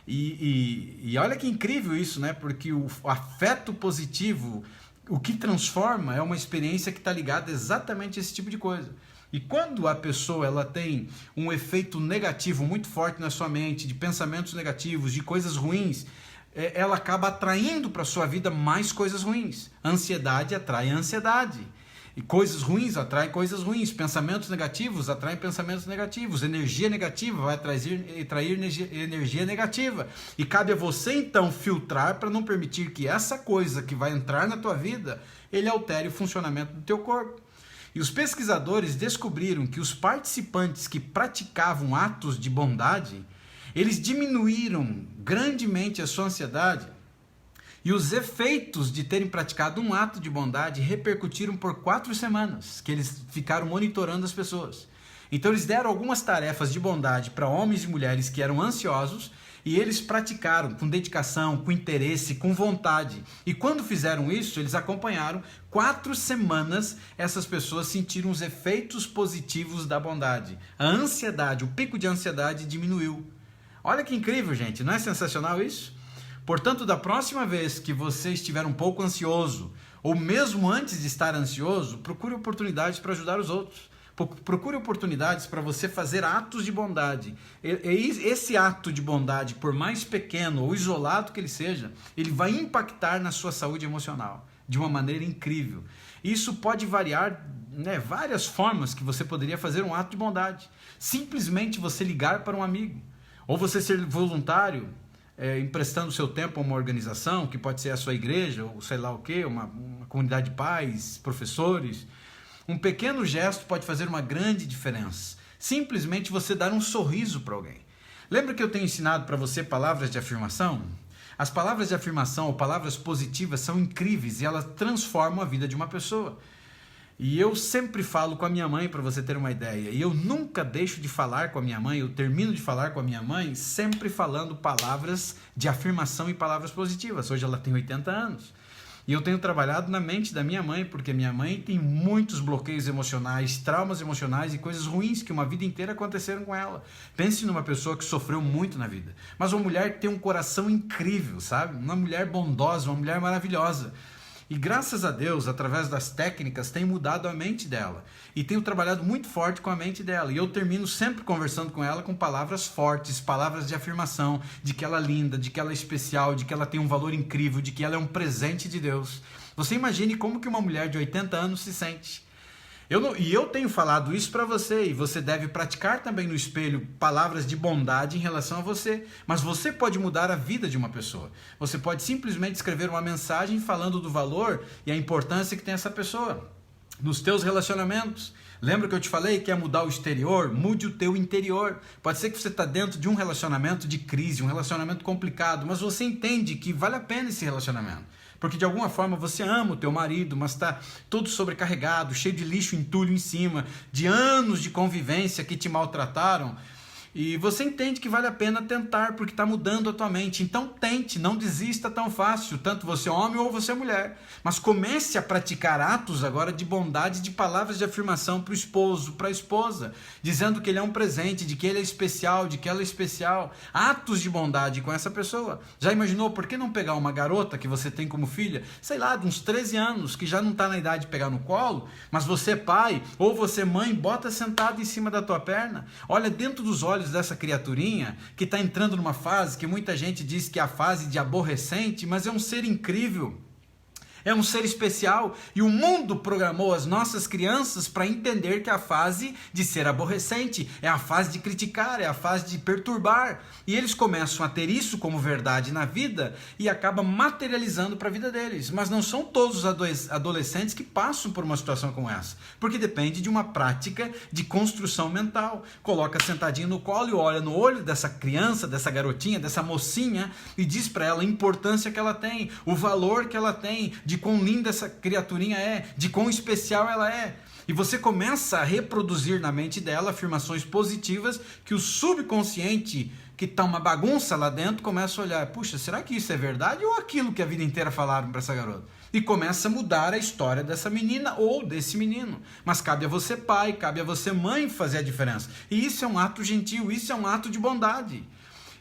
E olha que incrível isso, né? Porque o afeto positivo, o que transforma é uma experiência que está ligada exatamente a esse tipo de coisa. E quando a pessoa ela tem um efeito negativo muito forte na sua mente, de pensamentos negativos, de coisas ruins, ela acaba atraindo para a sua vida mais coisas ruins. Ansiedade atrai ansiedade. E coisas ruins atraem coisas ruins. Pensamentos negativos atraem pensamentos negativos. Energia negativa vai atrair energia negativa. E cabe a você então filtrar para não permitir que essa coisa que vai entrar na tua vida, ele altere o funcionamento do teu corpo. E os pesquisadores descobriram que os participantes que praticavam atos de bondade, eles diminuíram grandemente a sua ansiedade. E os efeitos de terem praticado um ato de bondade repercutiram por 4 semanas, que eles ficaram monitorando as pessoas. Então eles deram algumas tarefas de bondade para homens e mulheres que eram ansiosos, e eles praticaram com dedicação, com interesse, com vontade. E quando fizeram isso, eles acompanharam 4 semanas, essas pessoas sentiram os efeitos positivos da bondade. A ansiedade, o pico de ansiedade diminuiu. Olha que incrível, gente, não é sensacional isso? Portanto, da próxima vez que você estiver um pouco ansioso, ou mesmo antes de estar ansioso, procure oportunidades para ajudar os outros. Procure oportunidades para você fazer atos de bondade. Esse ato de bondade, por mais pequeno ou isolado que ele seja, ele vai impactar na sua saúde emocional de uma maneira incrível. Isso pode variar, né, várias formas que você poderia fazer um ato de bondade. Simplesmente você ligar para um amigo, ou você ser voluntário, emprestando seu tempo a uma organização, que pode ser a sua igreja, ou sei lá o quê, uma comunidade de pais, professores. Um pequeno gesto pode fazer uma grande diferença. Simplesmente você dar um sorriso para alguém. Lembra que eu tenho ensinado para você palavras de afirmação? As palavras de afirmação ou palavras positivas são incríveis e elas transformam a vida de uma pessoa. E eu sempre falo com a minha mãe, para você ter uma ideia, e eu nunca deixo de falar com a minha mãe, eu termino de falar com a minha mãe sempre falando palavras de afirmação e palavras positivas. Hoje ela tem 80 anos. E eu tenho trabalhado na mente da minha mãe, porque minha mãe tem muitos bloqueios emocionais, traumas emocionais e coisas ruins que uma vida inteira aconteceram com ela. Pense numa pessoa que sofreu muito na vida, mas uma mulher que tem um coração incrível, sabe? Uma mulher bondosa, uma mulher maravilhosa. E graças a Deus, através das técnicas, tem mudado a mente dela. E tenho trabalhado muito forte com a mente dela. E eu termino sempre conversando com ela com palavras fortes, palavras de afirmação, de que ela é linda, de que ela é especial, de que ela tem um valor incrível, de que ela é um presente de Deus. Você imagine como que uma mulher de 80 anos se sente. Eu tenho falado isso para você, e você deve praticar também no espelho palavras de bondade em relação a você. Mas você pode mudar a vida de uma pessoa. Você pode simplesmente escrever uma mensagem falando do valor e a importância que tem essa pessoa nos teus relacionamentos. Lembra que eu te falei que é mudar o exterior? Mude o teu interior. Pode ser que você está dentro de um relacionamento de crise, um relacionamento complicado, mas você entende que vale a pena esse relacionamento. Porque de alguma forma você ama o teu marido, mas está todo sobrecarregado, cheio de lixo, entulho em cima, de anos de convivência que te maltrataram. E você entende que vale a pena tentar, porque está mudando a tua mente. Então tente, não desista tão fácil, tanto você homem ou você mulher. Mas comece a praticar atos agora de bondade, de palavras de afirmação para o esposo, para a esposa, dizendo que ele é um presente, de que ele é especial, de que ela é especial. Atos de bondade com essa pessoa. Já imaginou, por que não pegar uma garota que você tem como filha, sei lá, de uns 13 anos, que já não está na idade de pegar no colo, mas você pai ou você mãe, bota sentado em cima da tua perna, olha dentro dos olhos dessa criaturinha que está entrando numa fase que muita gente diz que é a fase de aborrecente, mas é um ser incrível. É um ser especial, e o mundo programou as nossas crianças para entender que a fase de ser aborrecente é a fase de criticar, é a fase de perturbar, e eles começam a ter isso como verdade na vida e acaba materializando para a vida deles. Mas não são todos os adolescentes que passam por uma situação como essa, porque depende de uma prática de construção mental. Coloca sentadinho no colo e olha no olho dessa criança, dessa garotinha, dessa mocinha, e diz para ela a importância que ela tem, o valor que ela tem, de quão linda essa criaturinha é, de quão especial ela é. E você começa a reproduzir na mente dela afirmações positivas que o subconsciente, que está uma bagunça lá dentro, começa a olhar, puxa, será que isso é verdade ou aquilo que a vida inteira falaram para essa garota? E começa a mudar a história dessa menina ou desse menino. Mas cabe a você pai, cabe a você mãe fazer a diferença. E isso é um ato gentil, isso é um ato de bondade.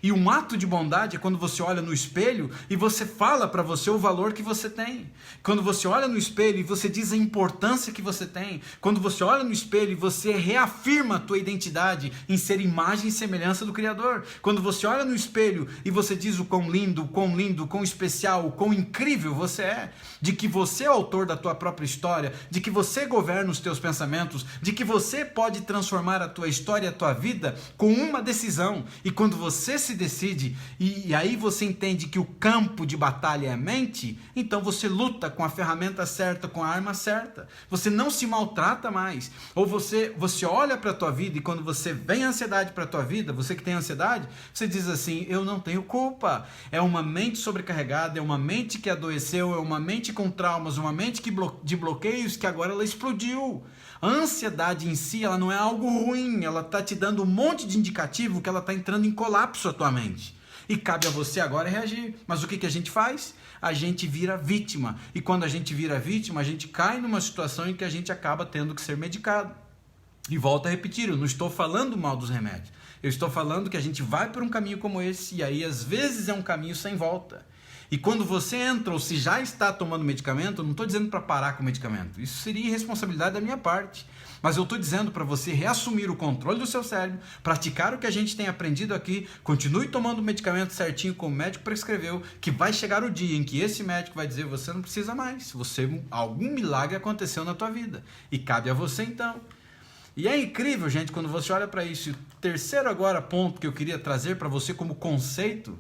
E um ato de bondade é quando você olha no espelho e você fala para você o valor que você tem. Quando você olha no espelho e você diz a importância que você tem. Quando você olha no espelho e você reafirma a tua identidade em ser imagem e semelhança do Criador. Quando você olha no espelho e você diz o quão lindo, quão especial, o quão incrível você é. De que você é o autor da tua própria história. De que você governa os teus pensamentos. De que você pode transformar a tua história e a tua vida com uma decisão. E quando você se decide, e aí você entende que o campo de batalha é a mente, então você luta com a ferramenta certa, com a arma certa. Você não se maltrata mais. Ou você olha para a tua vida e quando você vem a ansiedade para a tua vida, você que tem ansiedade, você diz assim, eu não tenho culpa. É uma mente sobrecarregada, é uma mente que adoeceu, é uma mente com traumas, uma mente de bloqueios que agora ela explodiu. A ansiedade em si, ela não é algo ruim, ela está te dando um monte de indicativo que ela está entrando em colapso a tua mente. E cabe a você agora reagir. Mas o que a gente faz? A gente vira vítima. E quando a gente vira vítima, a gente cai numa situação em que a gente acaba tendo que ser medicado. E volto a repetir, eu não estou falando mal dos remédios. Eu estou falando que a gente vai por um caminho como esse, e aí às vezes é um caminho sem volta. E quando você entra ou se já está tomando medicamento, eu não estou dizendo para parar com o medicamento. Isso seria irresponsabilidade da minha parte. Mas eu estou dizendo para você reassumir o controle do seu cérebro, praticar o que a gente tem aprendido aqui, continue tomando o medicamento certinho como o médico prescreveu, que vai chegar o dia em que esse médico vai dizer, você não precisa mais, algum milagre aconteceu na tua vida. E cabe a você então. E é incrível, gente, quando você olha para isso. E o terceiro agora ponto que eu queria trazer para você como conceito,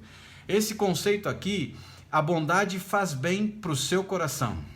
esse conceito aqui, a bondade faz bem para o seu coração.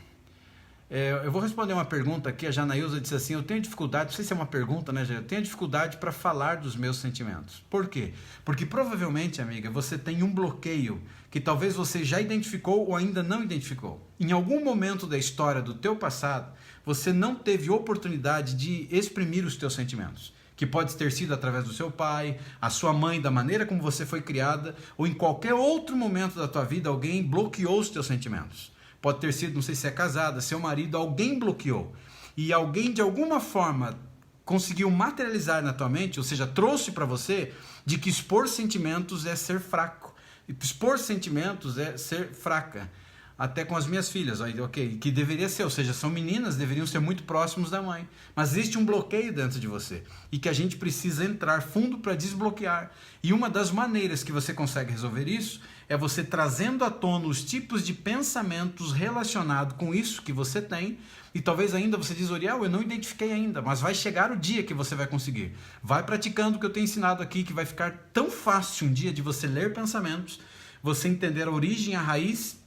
Eu vou responder uma pergunta aqui, a Janaílza disse assim, eu tenho dificuldade, não sei se é uma pergunta, né, eu tenho dificuldade para falar dos meus sentimentos. Por quê? Porque provavelmente, amiga, você tem um bloqueio que talvez você já identificou ou ainda não identificou. Em algum momento da história do teu passado, você não teve oportunidade de exprimir os teus sentimentos. Que pode ter sido através do seu pai, a sua mãe, da maneira como você foi criada, ou em qualquer outro momento da tua vida, alguém bloqueou os teus sentimentos. Pode ter sido, não sei se é casada, seu marido, alguém bloqueou. E alguém, de alguma forma, conseguiu materializar na tua mente, ou seja, trouxe para você, de que expor sentimentos é ser fraco. Expor sentimentos é ser fraca. Até com as minhas filhas, ok, que deveria ser, ou seja, são meninas, deveriam ser muito próximos da mãe. Mas existe um bloqueio dentro de você e que a gente precisa entrar fundo para desbloquear. E uma das maneiras que você consegue resolver isso é você trazendo à tona os tipos de pensamentos relacionados com isso que você tem. E talvez ainda você diz, Uriel, eu não identifiquei ainda, mas vai chegar o dia que você vai conseguir. Vai praticando o que eu tenho ensinado aqui, que vai ficar tão fácil um dia de você ler pensamentos, você entender a origem, a raiz,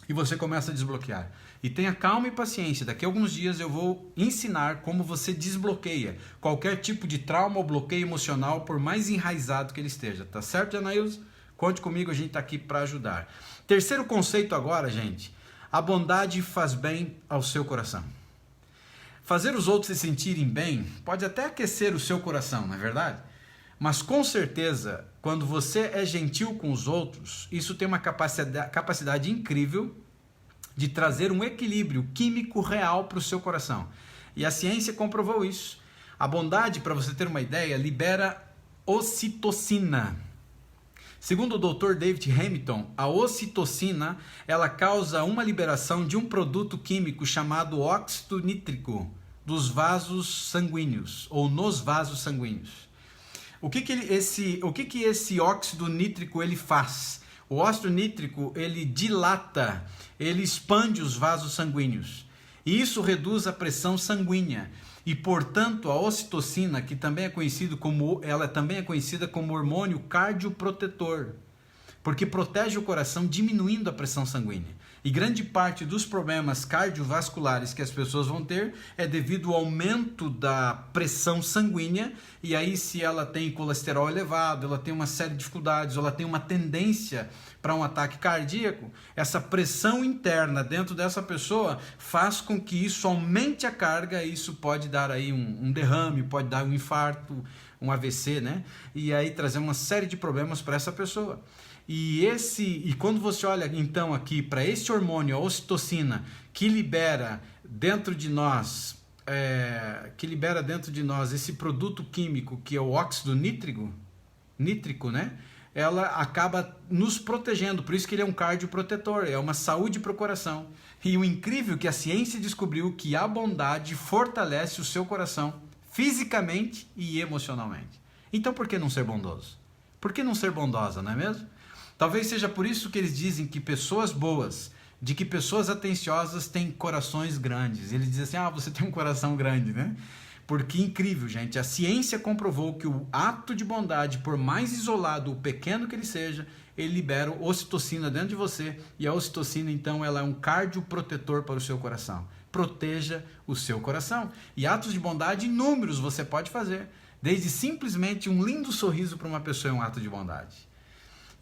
e você começa a desbloquear. E tenha calma e paciência. Daqui a alguns dias eu vou ensinar como você desbloqueia qualquer tipo de trauma ou bloqueio emocional, por mais enraizado que ele esteja. Tá certo, Janaílson? Conte comigo, a gente está aqui para ajudar. Terceiro conceito agora, gente. A bondade faz bem ao seu coração. Fazer os outros se sentirem bem pode até aquecer o seu coração, não é verdade? Mas com certeza, quando você é gentil com os outros, isso tem uma capacidade incrível de trazer um equilíbrio químico real para o seu coração. E a ciência comprovou isso. A bondade, para você ter uma ideia, libera ocitocina. Segundo o Dr. David Hamilton, a ocitocina ela causa uma liberação de um produto químico chamado óxido nítrico dos vasos sanguíneos, ou nos vasos sanguíneos. O que esse óxido nítrico ele faz? O óxido nítrico ele dilata, ele expande os vasos sanguíneos. E isso reduz a pressão sanguínea. E, portanto, a ocitocina, que também é ela também é conhecida como hormônio cardioprotetor, porque protege o coração diminuindo a pressão sanguínea. E grande parte dos problemas cardiovasculares que as pessoas vão ter é devido ao aumento da pressão sanguínea, e aí se ela tem colesterol elevado, ela tem uma série de dificuldades, ou ela tem uma tendência para um ataque cardíaco, essa pressão interna dentro dessa pessoa faz com que isso aumente a carga, e isso pode dar aí um derrame, pode dar um infarto, um AVC, né? E aí trazer uma série de problemas para essa pessoa. E quando você olha então aqui para esse hormônio, a ocitocina, que libera dentro de nós esse produto químico que é o óxido nítrico, né? ela acaba nos protegendo, por isso que ele é um cardioprotetor, é uma saúde para o coração. E o incrível é que a ciência descobriu que a bondade fortalece o seu coração fisicamente e emocionalmente. Então por que não ser bondoso? Por que não ser bondosa, não é mesmo? Talvez seja por isso que eles dizem que pessoas boas, de que pessoas atenciosas têm corações grandes. Eles dizem assim, você tem um coração grande, né? Porque incrível, gente, a ciência comprovou que o ato de bondade, por mais isolado ou pequeno que ele seja, ele libera ocitocina dentro de você, e a ocitocina, então, ela é um cardioprotetor para o seu coração. Proteja o seu coração. E atos de bondade inúmeros você pode fazer, desde simplesmente um lindo sorriso para uma pessoa é um ato de bondade.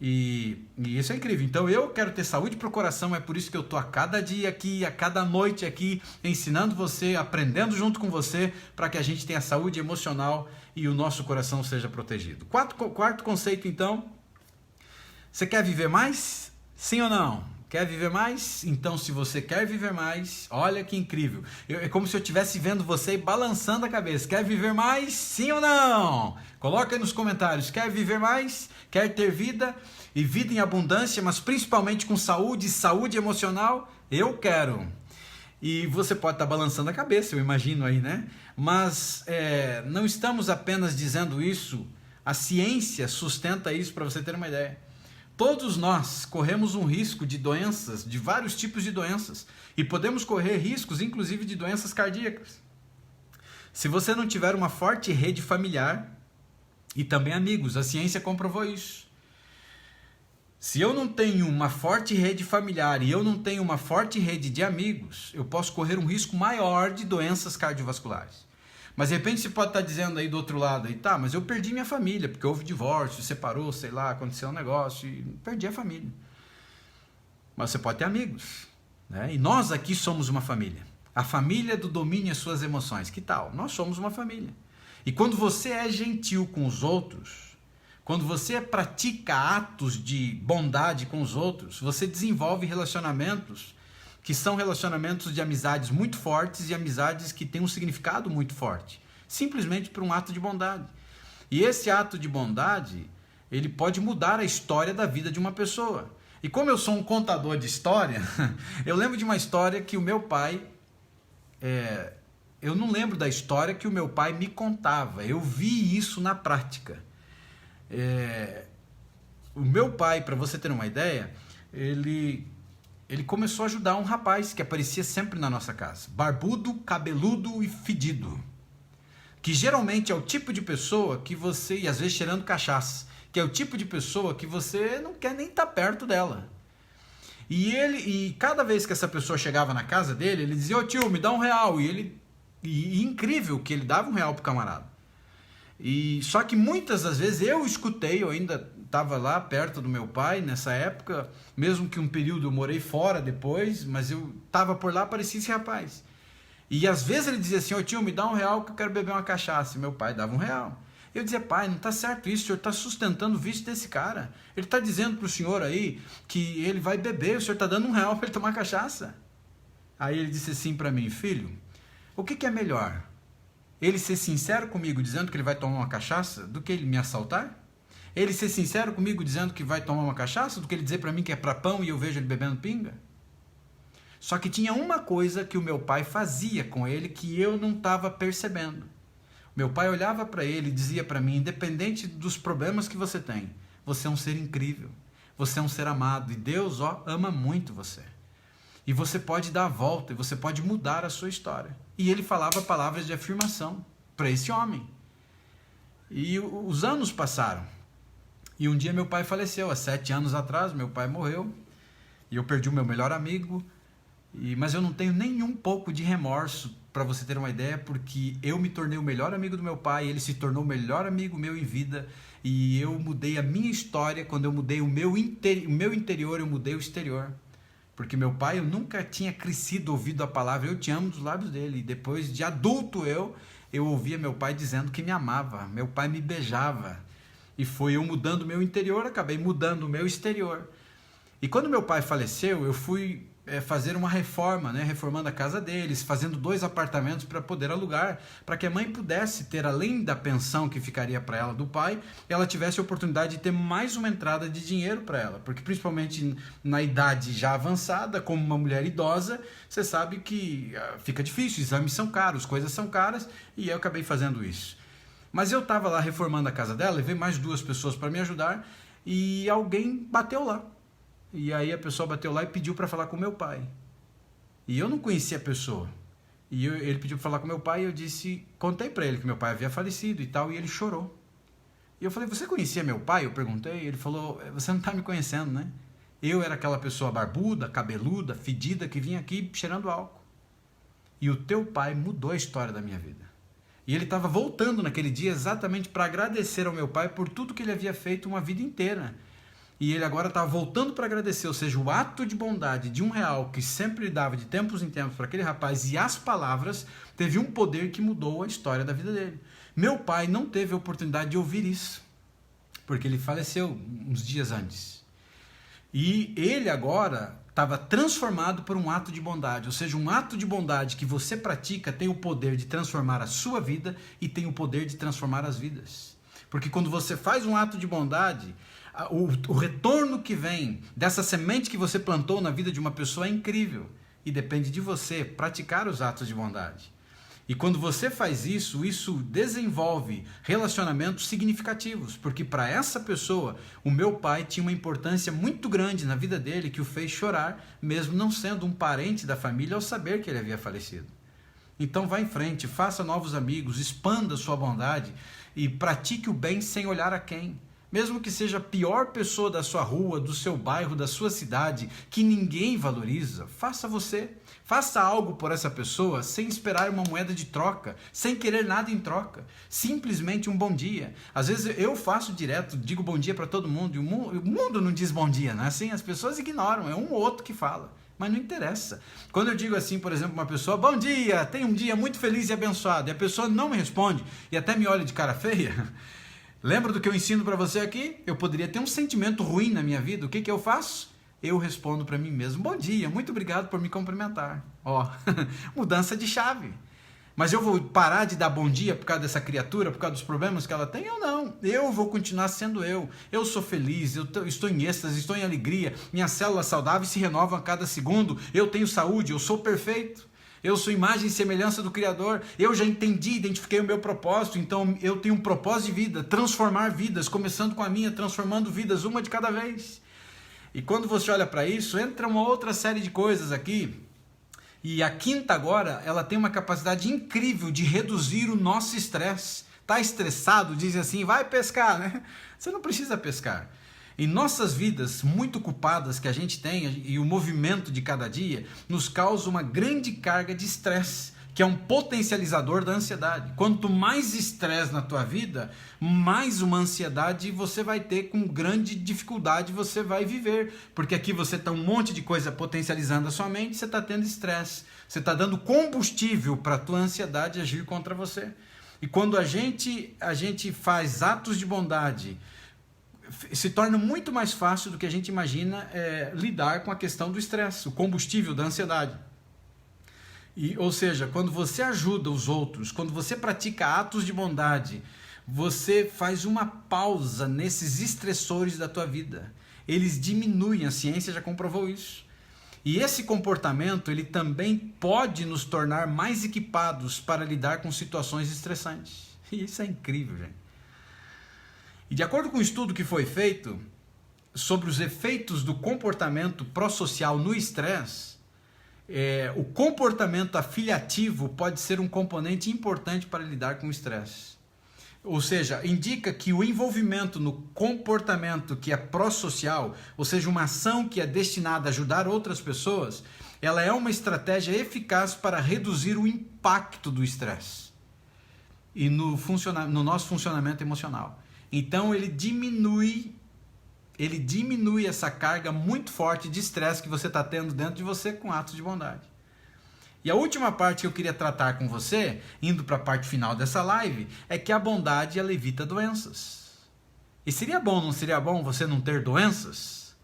E isso é incrível. Então eu quero ter saúde para o coração, é por isso que eu estou a cada dia aqui, a cada noite aqui, ensinando você, aprendendo junto com você, para que a gente tenha saúde emocional e o nosso coração seja protegido. Quarto conceito, então, você quer viver mais? Sim ou não? Quer viver mais? Então, se você quer viver mais, olha que incrível. É como se eu estivesse vendo você e balançando a cabeça. Quer viver mais? Sim ou não? Coloca aí nos comentários. Quer viver mais? Quer ter vida? E vida em abundância, mas principalmente com saúde, saúde emocional? Eu quero. E você pode estar balançando a cabeça, eu imagino aí, né? Mas não estamos apenas dizendo isso. A ciência sustenta isso, para você ter uma ideia. Todos nós corremos um risco de doenças, de vários tipos de doenças, e podemos correr riscos, inclusive, de doenças cardíacas. Se você não tiver uma forte rede familiar, e também amigos, a ciência comprovou isso. Se eu não tenho uma forte rede familiar e eu não tenho uma forte rede de amigos, eu posso correr um risco maior de doenças cardiovasculares. Mas de repente você pode estar dizendo aí do outro lado, aí, tá, mas eu perdi minha família, porque houve divórcio, separou, sei lá, aconteceu um negócio e perdi a família. Mas você pode ter amigos, né? E nós aqui somos uma família. A família do domínio às suas emoções. Que tal? Nós somos uma família. E quando você é gentil com os outros, quando você pratica atos de bondade com os outros, você desenvolve relacionamentos que são relacionamentos de amizades muito fortes e amizades que têm um significado muito forte, simplesmente por um ato de bondade. E esse ato de bondade, ele pode mudar a história da vida de uma pessoa. E como eu sou um contador de história, eu lembro de uma história que o meu pai... eu não lembro da história que o meu pai me contava, eu vi isso na prática. O meu pai, para você ter uma ideia, ele começou a ajudar um rapaz que aparecia sempre na nossa casa, barbudo, cabeludo e fedido, que geralmente é o tipo de pessoa que você, e às vezes cheirando cachaça, que é o tipo de pessoa que você não quer nem estar perto dela. E cada vez que essa pessoa chegava na casa dele, ele dizia, ô tio, me dá R$1, e incrível que ele dava R$1 pro camarada. Só que muitas das vezes eu escutei, eu ainda estava lá perto do meu pai nessa época, mesmo que um período eu morei fora depois, mas eu estava por lá, aparecia esse rapaz. E às vezes ele dizia assim, ô tio, me dá R$1 que eu quero beber uma cachaça. E meu pai dava R$1. Eu dizia, pai, não está certo isso, o senhor está sustentando o vício desse cara. Ele está dizendo para o senhor aí que ele vai beber, o senhor está dando R$1 para ele tomar cachaça. Aí ele disse assim para mim, filho, o que é melhor? Ele ser sincero comigo dizendo que ele vai tomar uma cachaça do que ele me assaltar? Ele ser sincero comigo dizendo que vai tomar uma cachaça do que ele dizer para mim que é para pão e eu vejo ele bebendo pinga? Só que tinha uma coisa que o meu pai fazia com ele que eu não estava percebendo. Meu pai olhava para ele e dizia para mim, independente dos problemas que você tem, você é um ser incrível, você é um ser amado e Deus ama muito você. E você pode dar a volta e você pode mudar a sua história. E ele falava palavras de afirmação para esse homem. E os anos passaram. E um dia meu pai faleceu, há 7 anos atrás, meu pai morreu. E eu perdi o meu melhor amigo. Mas eu não tenho nenhum pouco de remorso, para você ter uma ideia, porque eu me tornei o melhor amigo do meu pai, ele se tornou o melhor amigo meu em vida. E eu mudei a minha história, quando eu mudei o meu interior, eu mudei o exterior. Porque meu pai, eu nunca tinha crescido ouvido a palavra eu te amo dos lábios dele. E depois de adulto eu ouvia meu pai dizendo que me amava. Meu pai me beijava. E foi eu mudando o meu interior, acabei mudando o meu exterior. E quando meu pai faleceu, eu fui fazer uma reforma, né? Reformando a casa deles, fazendo 2 apartamentos para poder alugar, para que a mãe pudesse ter, além da pensão que ficaria para ela do pai, ela tivesse a oportunidade de ter mais uma entrada de dinheiro para ela, porque principalmente na idade já avançada, como uma mulher idosa, você sabe que fica difícil, exames são caros, coisas são caras, e eu acabei fazendo isso. Mas eu estava lá reformando a casa dela, levei mais 2 pessoas para me ajudar, e alguém bateu lá. E aí a pessoa bateu lá e pediu para falar com meu pai. E eu não conhecia a pessoa. E ele pediu para falar com meu pai e eu disse, contei para ele que meu pai havia falecido e tal, e ele chorou. E eu falei, você conhecia meu pai? Eu perguntei, ele falou, você não está me conhecendo, né? Eu era aquela pessoa barbuda, cabeluda, fedida, que vinha aqui cheirando álcool. E o teu pai mudou a história da minha vida. E ele estava voltando naquele dia exatamente para agradecer ao meu pai por tudo que ele havia feito uma vida inteira. E ele agora estava voltando para agradecer, ou seja, o ato de bondade de R$1 que sempre dava de tempos em tempos para aquele rapaz, e as palavras, teve um poder que mudou a história da vida dele. Meu pai não teve a oportunidade de ouvir isso, porque ele faleceu uns dias antes. E ele agora estava transformado por um ato de bondade, ou seja, um ato de bondade que você pratica tem o poder de transformar a sua vida e tem o poder de transformar as vidas. Porque quando você faz um ato de bondade, o retorno que vem dessa semente que você plantou na vida de uma pessoa é incrível. E depende de você praticar os atos de bondade. E quando você faz isso, isso desenvolve relacionamentos significativos. Porque para essa pessoa, o meu pai tinha uma importância muito grande na vida dele que o fez chorar, mesmo não sendo um parente da família ao saber que ele havia falecido. Então vá em frente, faça novos amigos, expanda sua bondade e pratique o bem sem olhar a quem. Mesmo que seja a pior pessoa da sua rua, do seu bairro, da sua cidade, que ninguém valoriza, faça você. Faça algo por essa pessoa sem esperar uma moeda de troca, sem querer nada em troca. Simplesmente um bom dia. Às vezes eu faço direto, digo bom dia para todo mundo, e o mundo não diz bom dia, né? Assim, as pessoas ignoram, é um ou outro que fala. Mas não interessa. Quando eu digo assim, por exemplo, uma pessoa, bom dia, tenha um dia muito feliz e abençoado, e a pessoa não me responde e até me olha de cara feia, lembra do que eu ensino para você aqui? Eu poderia ter um sentimento ruim na minha vida, o que eu faço? Eu respondo para mim mesmo, bom dia, muito obrigado por me cumprimentar. Ó, mudança de chave. Mas eu vou parar de dar bom dia por causa dessa criatura, por causa dos problemas que ela tem? Eu não. Eu vou continuar sendo eu. Eu sou feliz, eu estou em êxtase, estou em alegria. Minhas células saudáveis se renovam a cada segundo. Eu tenho saúde, eu sou perfeito. Eu sou imagem e semelhança do Criador. Eu já entendi, identifiquei o meu propósito. Então eu tenho um propósito de vida, transformar vidas, começando com a minha, transformando vidas, uma de cada vez. E quando você olha para isso, entra uma outra série de coisas aqui. E a quinta agora, ela tem uma capacidade incrível de reduzir o nosso estresse. Está estressado, diz assim, vai pescar, né? Você não precisa pescar. Em nossas vidas muito ocupadas que a gente tem, e o movimento de cada dia, nos causa uma grande carga de estresse, que é um potencializador da ansiedade. Quanto mais estresse na tua vida, mais uma ansiedade você vai ter, com grande dificuldade você vai viver. Porque aqui você está um monte de coisa potencializando a sua mente, você está tendo estresse. Você está dando combustível para a tua ansiedade agir contra você. E quando a gente faz atos de bondade, se torna muito mais fácil do que a gente imagina lidar com a questão do estresse, o combustível da ansiedade. Ou seja, quando você ajuda os outros, quando você pratica atos de bondade, você faz uma pausa nesses estressores da tua vida. Eles diminuem, a ciência já comprovou isso. E esse comportamento, ele também pode nos tornar mais equipados para lidar com situações estressantes. E isso é incrível, gente. E de acordo com um estudo que foi feito sobre os efeitos do comportamento pró-social no estresse, o comportamento afiliativo pode ser um componente importante para lidar com o estresse. Ou seja, indica que o envolvimento no comportamento que é pró-social, ou seja, uma ação que é destinada a ajudar outras pessoas, ela é uma estratégia eficaz para reduzir o impacto do estresse e no nosso funcionamento emocional. Então ele diminui essa carga muito forte de estresse que você está tendo dentro de você com atos de bondade. E a última parte que eu queria tratar com você, indo para a parte final dessa live, é que a bondade ela evita doenças. E seria bom, não seria bom você não ter doenças?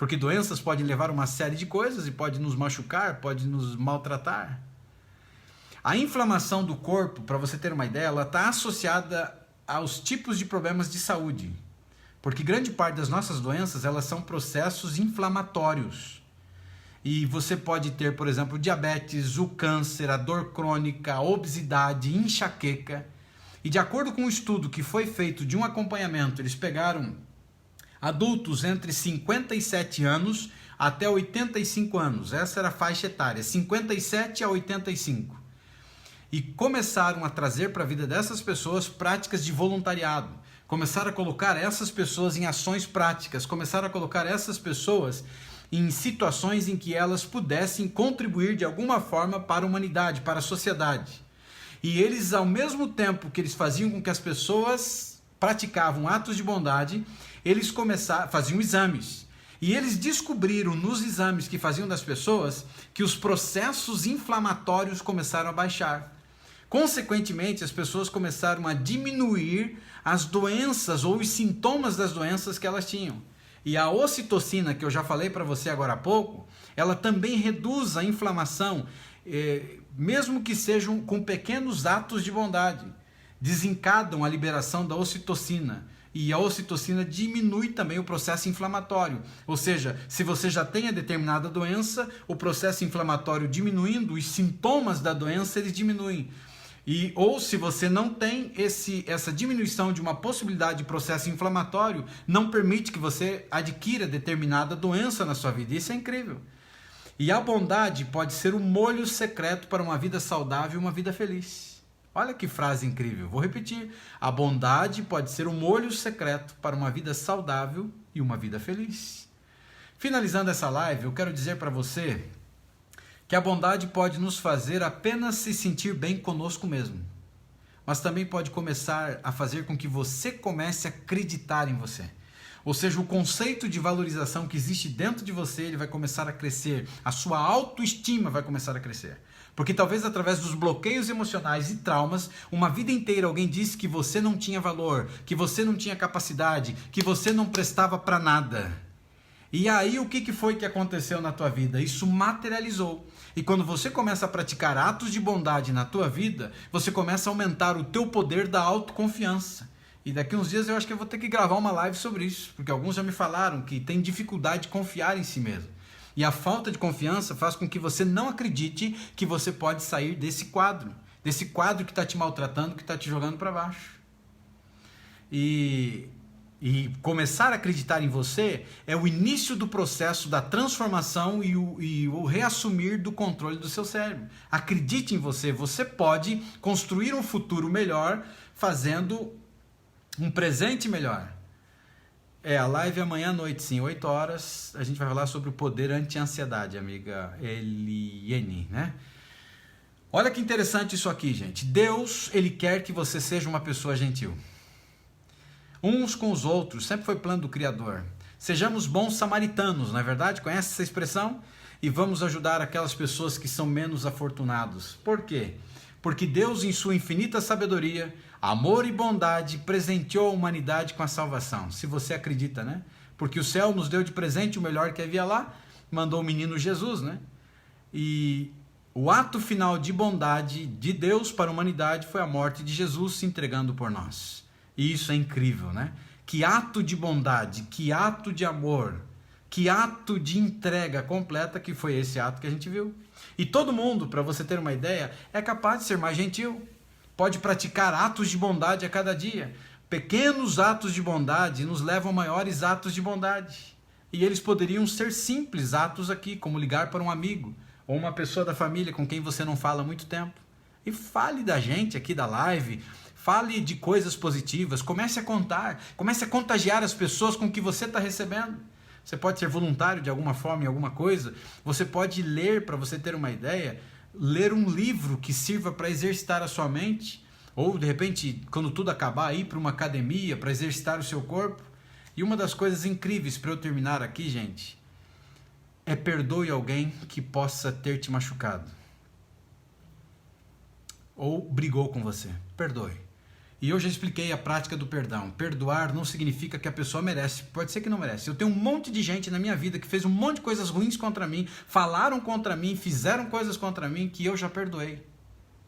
Porque doenças podem levar a uma série de coisas e pode nos machucar, pode nos maltratar. A inflamação do corpo, para você ter uma ideia, ela está associada aos tipos de problemas de saúde. Porque grande parte das nossas doenças, elas são processos inflamatórios. E você pode ter, por exemplo, diabetes, o câncer, a dor crônica, a obesidade, enxaqueca. E de acordo com um estudo que foi feito de um acompanhamento, eles pegaram adultos entre 57 anos até 85 anos. Essa era a faixa etária, 57 a 85. E começaram a trazer para a vida dessas pessoas práticas de voluntariado. Começaram a colocar essas pessoas em ações práticas. Começaram a colocar essas pessoas em situações em que elas pudessem contribuir de alguma forma para a humanidade, para a sociedade. E eles, ao mesmo tempo que eles faziam com que as pessoas praticavam atos de bondade, eles faziam exames. E eles descobriram nos exames que faziam das pessoas que os processos inflamatórios começaram a baixar. Consequentemente, as pessoas começaram a diminuir as doenças ou os sintomas das doenças que elas tinham. E a ocitocina, que eu já falei para você agora há pouco, ela também reduz a inflamação, mesmo que sejam com pequenos atos de bondade. Desencadam a liberação da ocitocina. E a ocitocina diminui também o processo inflamatório. Ou seja, se você já tem a determinada doença, o processo inflamatório diminuindo, os sintomas da doença eles diminuem. Ou se você não tem essa diminuição de uma possibilidade de processo inflamatório, não permite que você adquira determinada doença na sua vida. Isso é incrível. E a bondade pode ser o molho secreto para uma vida saudável e uma vida feliz. Olha que frase incrível. Vou repetir. A bondade pode ser o molho secreto para uma vida saudável e uma vida feliz. Finalizando essa live, eu quero dizer para você que a bondade pode nos fazer apenas se sentir bem conosco mesmo, mas também pode começar a fazer com que você comece a acreditar em você. Ou seja, o conceito de valorização que existe dentro de você, ele vai começar a crescer, a sua autoestima vai começar a crescer. Porque talvez através dos bloqueios emocionais e traumas, uma vida inteira alguém disse que você não tinha valor, que você não tinha capacidade, que você não prestava para nada. E aí o que foi que aconteceu na tua vida? Isso materializou. E quando você começa a praticar atos de bondade na tua vida, você começa a aumentar o teu poder da autoconfiança. E daqui uns dias eu acho que eu vou ter que gravar uma live sobre isso, porque alguns já me falaram que tem dificuldade de confiar em si mesmo. E a falta de confiança faz com que você não acredite que você pode sair desse quadro que está te maltratando, que está te jogando para baixo. E começar a acreditar em você é o início do processo da transformação e o reassumir do controle do seu cérebro. Acredite em você, você pode construir um futuro melhor fazendo um presente melhor. A live é amanhã à noite, sim, 8 horas, a gente vai falar sobre o poder anti-ansiedade, amiga Eliene, né? Olha que interessante isso aqui, gente. Deus, ele quer que você seja uma pessoa gentil. Uns com os outros, sempre foi plano do Criador. Sejamos bons samaritanos, não é verdade? Conhece essa expressão? E vamos ajudar aquelas pessoas que são menos afortunados. Por quê? Porque Deus, em sua infinita sabedoria, amor e bondade, presenteou a humanidade com a salvação. Se você acredita, né? Porque o céu nos deu de presente o melhor que havia lá, mandou o menino Jesus, né? E o ato final de bondade de Deus para a humanidade foi a morte de Jesus se entregando por nós. E isso é incrível, né? Que ato de bondade, que ato de amor, que ato de entrega completa que foi esse ato que a gente viu. E todo mundo, para você ter uma ideia, é capaz de ser mais gentil. Pode praticar atos de bondade a cada dia. Pequenos atos de bondade nos levam a maiores atos de bondade. E eles poderiam ser simples atos aqui, como ligar para um amigo ou uma pessoa da família com quem você não fala há muito tempo. E fale da gente aqui da live. Fale de coisas positivas, comece a contar, comece a contagiar as pessoas com o que você está recebendo. Você pode ser voluntário de alguma forma em alguma coisa, você pode ler, para você ter uma ideia, ler um livro que sirva para exercitar a sua mente, ou de repente, quando tudo acabar, ir para uma academia para exercitar o seu corpo. E uma das coisas incríveis para eu terminar aqui, gente, é perdoe alguém que possa ter te machucado. Ou brigou com você, perdoe. E eu já expliquei a prática do perdão. Perdoar não significa que a pessoa merece. Pode ser que não merece. Eu tenho um monte de gente na minha vida que fez um monte de coisas ruins contra mim, falaram contra mim, fizeram coisas contra mim que eu já perdoei.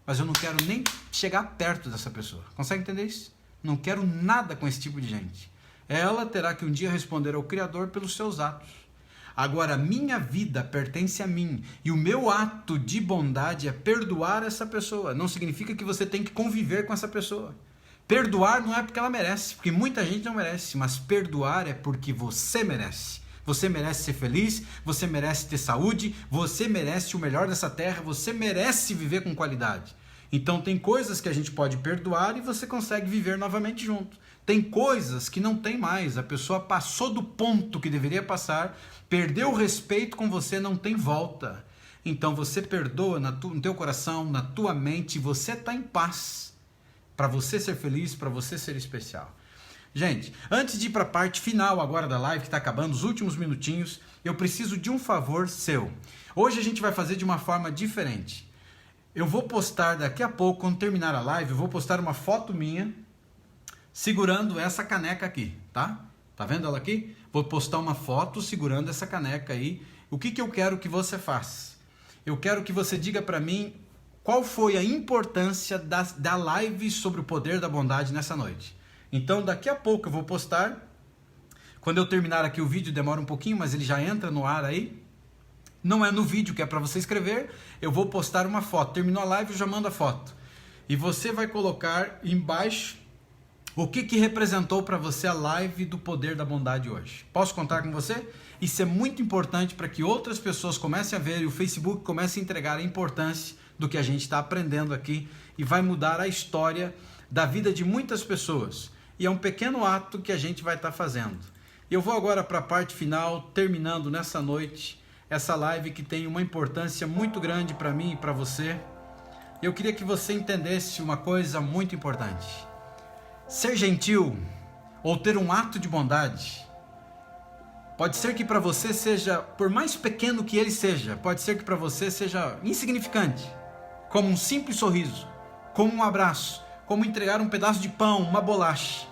Mas eu não quero nem chegar perto dessa pessoa. Consegue entender isso? Não quero nada com esse tipo de gente. Ela terá que um dia responder ao Criador pelos seus atos. Agora, minha vida pertence a mim e o meu ato de bondade é perdoar essa pessoa. Não significa que você tem que conviver com essa pessoa. Perdoar não é porque ela merece, porque muita gente não merece, mas perdoar é porque você merece. Você merece ser feliz, você merece ter saúde, você merece o melhor dessa terra, você merece viver com qualidade. Então tem coisas que a gente pode perdoar e você consegue viver novamente junto. Tem coisas que não tem mais, a pessoa passou do ponto que deveria passar, perdeu o respeito com você, não tem volta. Então você perdoa no teu coração, na tua mente, você está em paz. Para você ser feliz, para você ser especial. Gente, antes de ir para a parte final agora da live, que está acabando, os últimos minutinhos, eu preciso de um favor seu. Hoje a gente vai fazer de uma forma diferente. Eu vou postar daqui a pouco, quando terminar a live, eu vou postar uma foto minha segurando essa caneca aqui, tá? Tá vendo ela aqui? Vou postar uma foto segurando essa caneca aí. O que eu quero que você faça? Eu quero que você diga para mim qual foi a importância da live sobre o poder da bondade nessa noite. Então, daqui a pouco eu vou postar. Quando eu terminar aqui o vídeo, demora um pouquinho, mas ele já entra no ar aí. Não é no vídeo que é para você escrever. Eu vou postar uma foto. Terminou a live, eu já mando a foto. E você vai colocar embaixo o que representou para você a live do poder da bondade hoje. Posso contar com você? Isso é muito importante para que outras pessoas comecem a ver e o Facebook comece a entregar a importância do que a gente está aprendendo aqui e vai mudar a história da vida de muitas pessoas. E é um pequeno ato que a gente vai estar fazendo. Eu vou agora para a parte final, terminando nessa noite, essa live que tem uma importância muito grande para mim e para você. Eu queria que você entendesse uma coisa muito importante. Ser gentil ou ter um ato de bondade, pode ser que para você seja, por mais pequeno que ele seja, pode ser que para você seja insignificante, como um simples sorriso, como um abraço, como entregar um pedaço de pão, uma bolacha.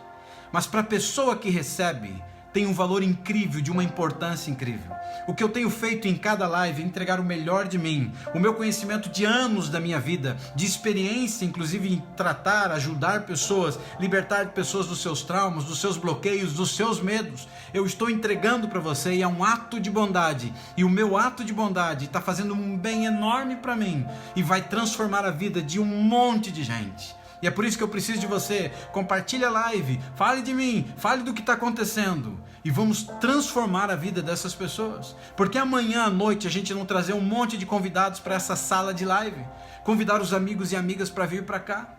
Mas para a pessoa que recebe, tem um valor incrível, de uma importância incrível. O que eu tenho feito em cada live é entregar o melhor de mim, o meu conhecimento de anos da minha vida, de experiência, inclusive em tratar, ajudar pessoas, libertar pessoas dos seus traumas, dos seus bloqueios, dos seus medos. Eu estou entregando para você e é um ato de bondade. E o meu ato de bondade está fazendo um bem enorme para mim e vai transformar a vida de um monte de gente. E é por isso que eu preciso de você. Compartilhe a live, fale de mim, fale do que está acontecendo. E vamos transformar a vida dessas pessoas. Porque amanhã à noite a gente não trazer um monte de convidados para essa sala de live. Convidar os amigos e amigas para vir para cá.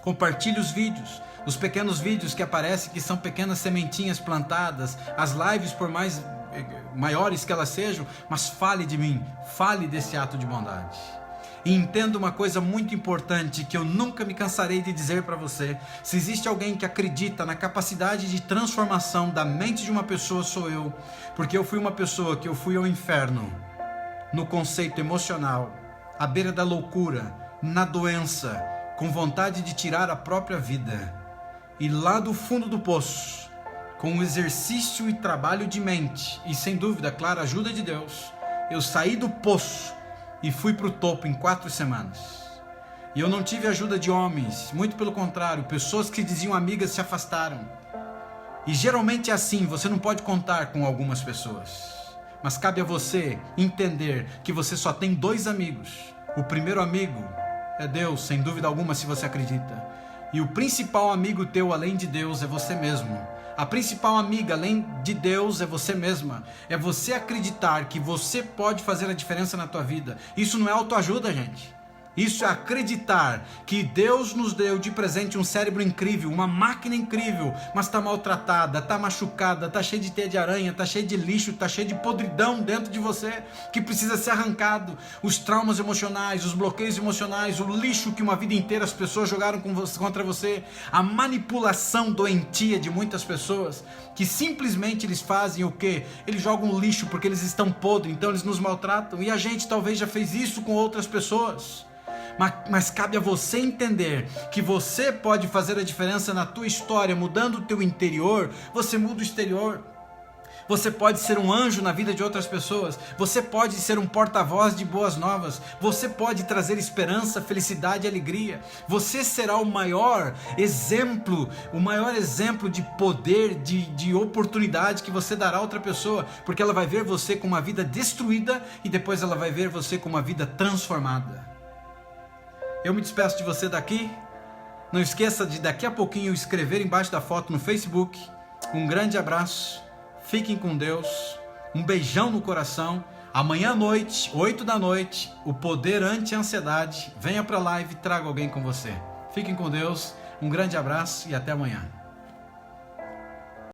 Compartilhe os vídeos, os pequenos vídeos que aparecem, que são pequenas sementinhas plantadas. As lives, por mais maiores que elas sejam, mas fale de mim, fale desse ato de bondade. E entenda uma coisa muito importante que eu nunca me cansarei de dizer para você. Se existe alguém que acredita na capacidade de transformação da mente de uma pessoa, sou eu. Porque eu fui uma pessoa que eu fui ao inferno, no conceito emocional, à beira da loucura, na doença, com vontade de tirar a própria vida. E lá do fundo do poço, com o exercício e trabalho de mente, e sem dúvida, claro, a ajuda de Deus, eu saí do poço e fui para o topo em 4 semanas. E eu não tive ajuda de homens, muito pelo contrário, pessoas que diziam amigas se afastaram. E geralmente é assim, você não pode contar com algumas pessoas. Mas cabe a você entender que você só tem 2 amigos. O primeiro amigo é Deus, sem dúvida alguma, se você acredita. E o principal amigo teu, além de Deus, é você mesmo. A principal amiga, além de Deus, é você mesma. É você acreditar que você pode fazer a diferença na tua vida. Isso não é autoajuda, gente. Isso é acreditar que Deus nos deu de presente um cérebro incrível, uma máquina incrível, mas está maltratada, está machucada, está cheia de teia de aranha, está cheia de lixo, está cheia de podridão dentro de você, que precisa ser arrancado. Os traumas emocionais, os bloqueios emocionais, o lixo que uma vida inteira as pessoas jogaram contra você, a manipulação doentia de muitas pessoas, que simplesmente eles fazem o quê? Eles jogam lixo porque eles estão podres, então eles nos maltratam. E a gente talvez já fez isso com outras pessoas. Mas cabe a você entender que você pode fazer a diferença na tua história, mudando o teu interior. Você muda o exterior. Você pode ser um anjo na vida de outras pessoas. Você pode ser um porta-voz de boas novas. Você pode trazer esperança, felicidade e alegria. Você será o maior exemplo de poder, de oportunidade que você dará a outra pessoa, porque ela vai ver você com uma vida destruída e depois ela vai ver você com uma vida transformada. Eu me despeço de você daqui. Não esqueça de daqui a pouquinho escrever embaixo da foto no Facebook. Um grande abraço. Fiquem com Deus. Um beijão no coração. Amanhã à noite, 8 da noite, o poder anti-ansiedade. Venha para a live e traga alguém com você. Fiquem com Deus. Um grande abraço e até amanhã.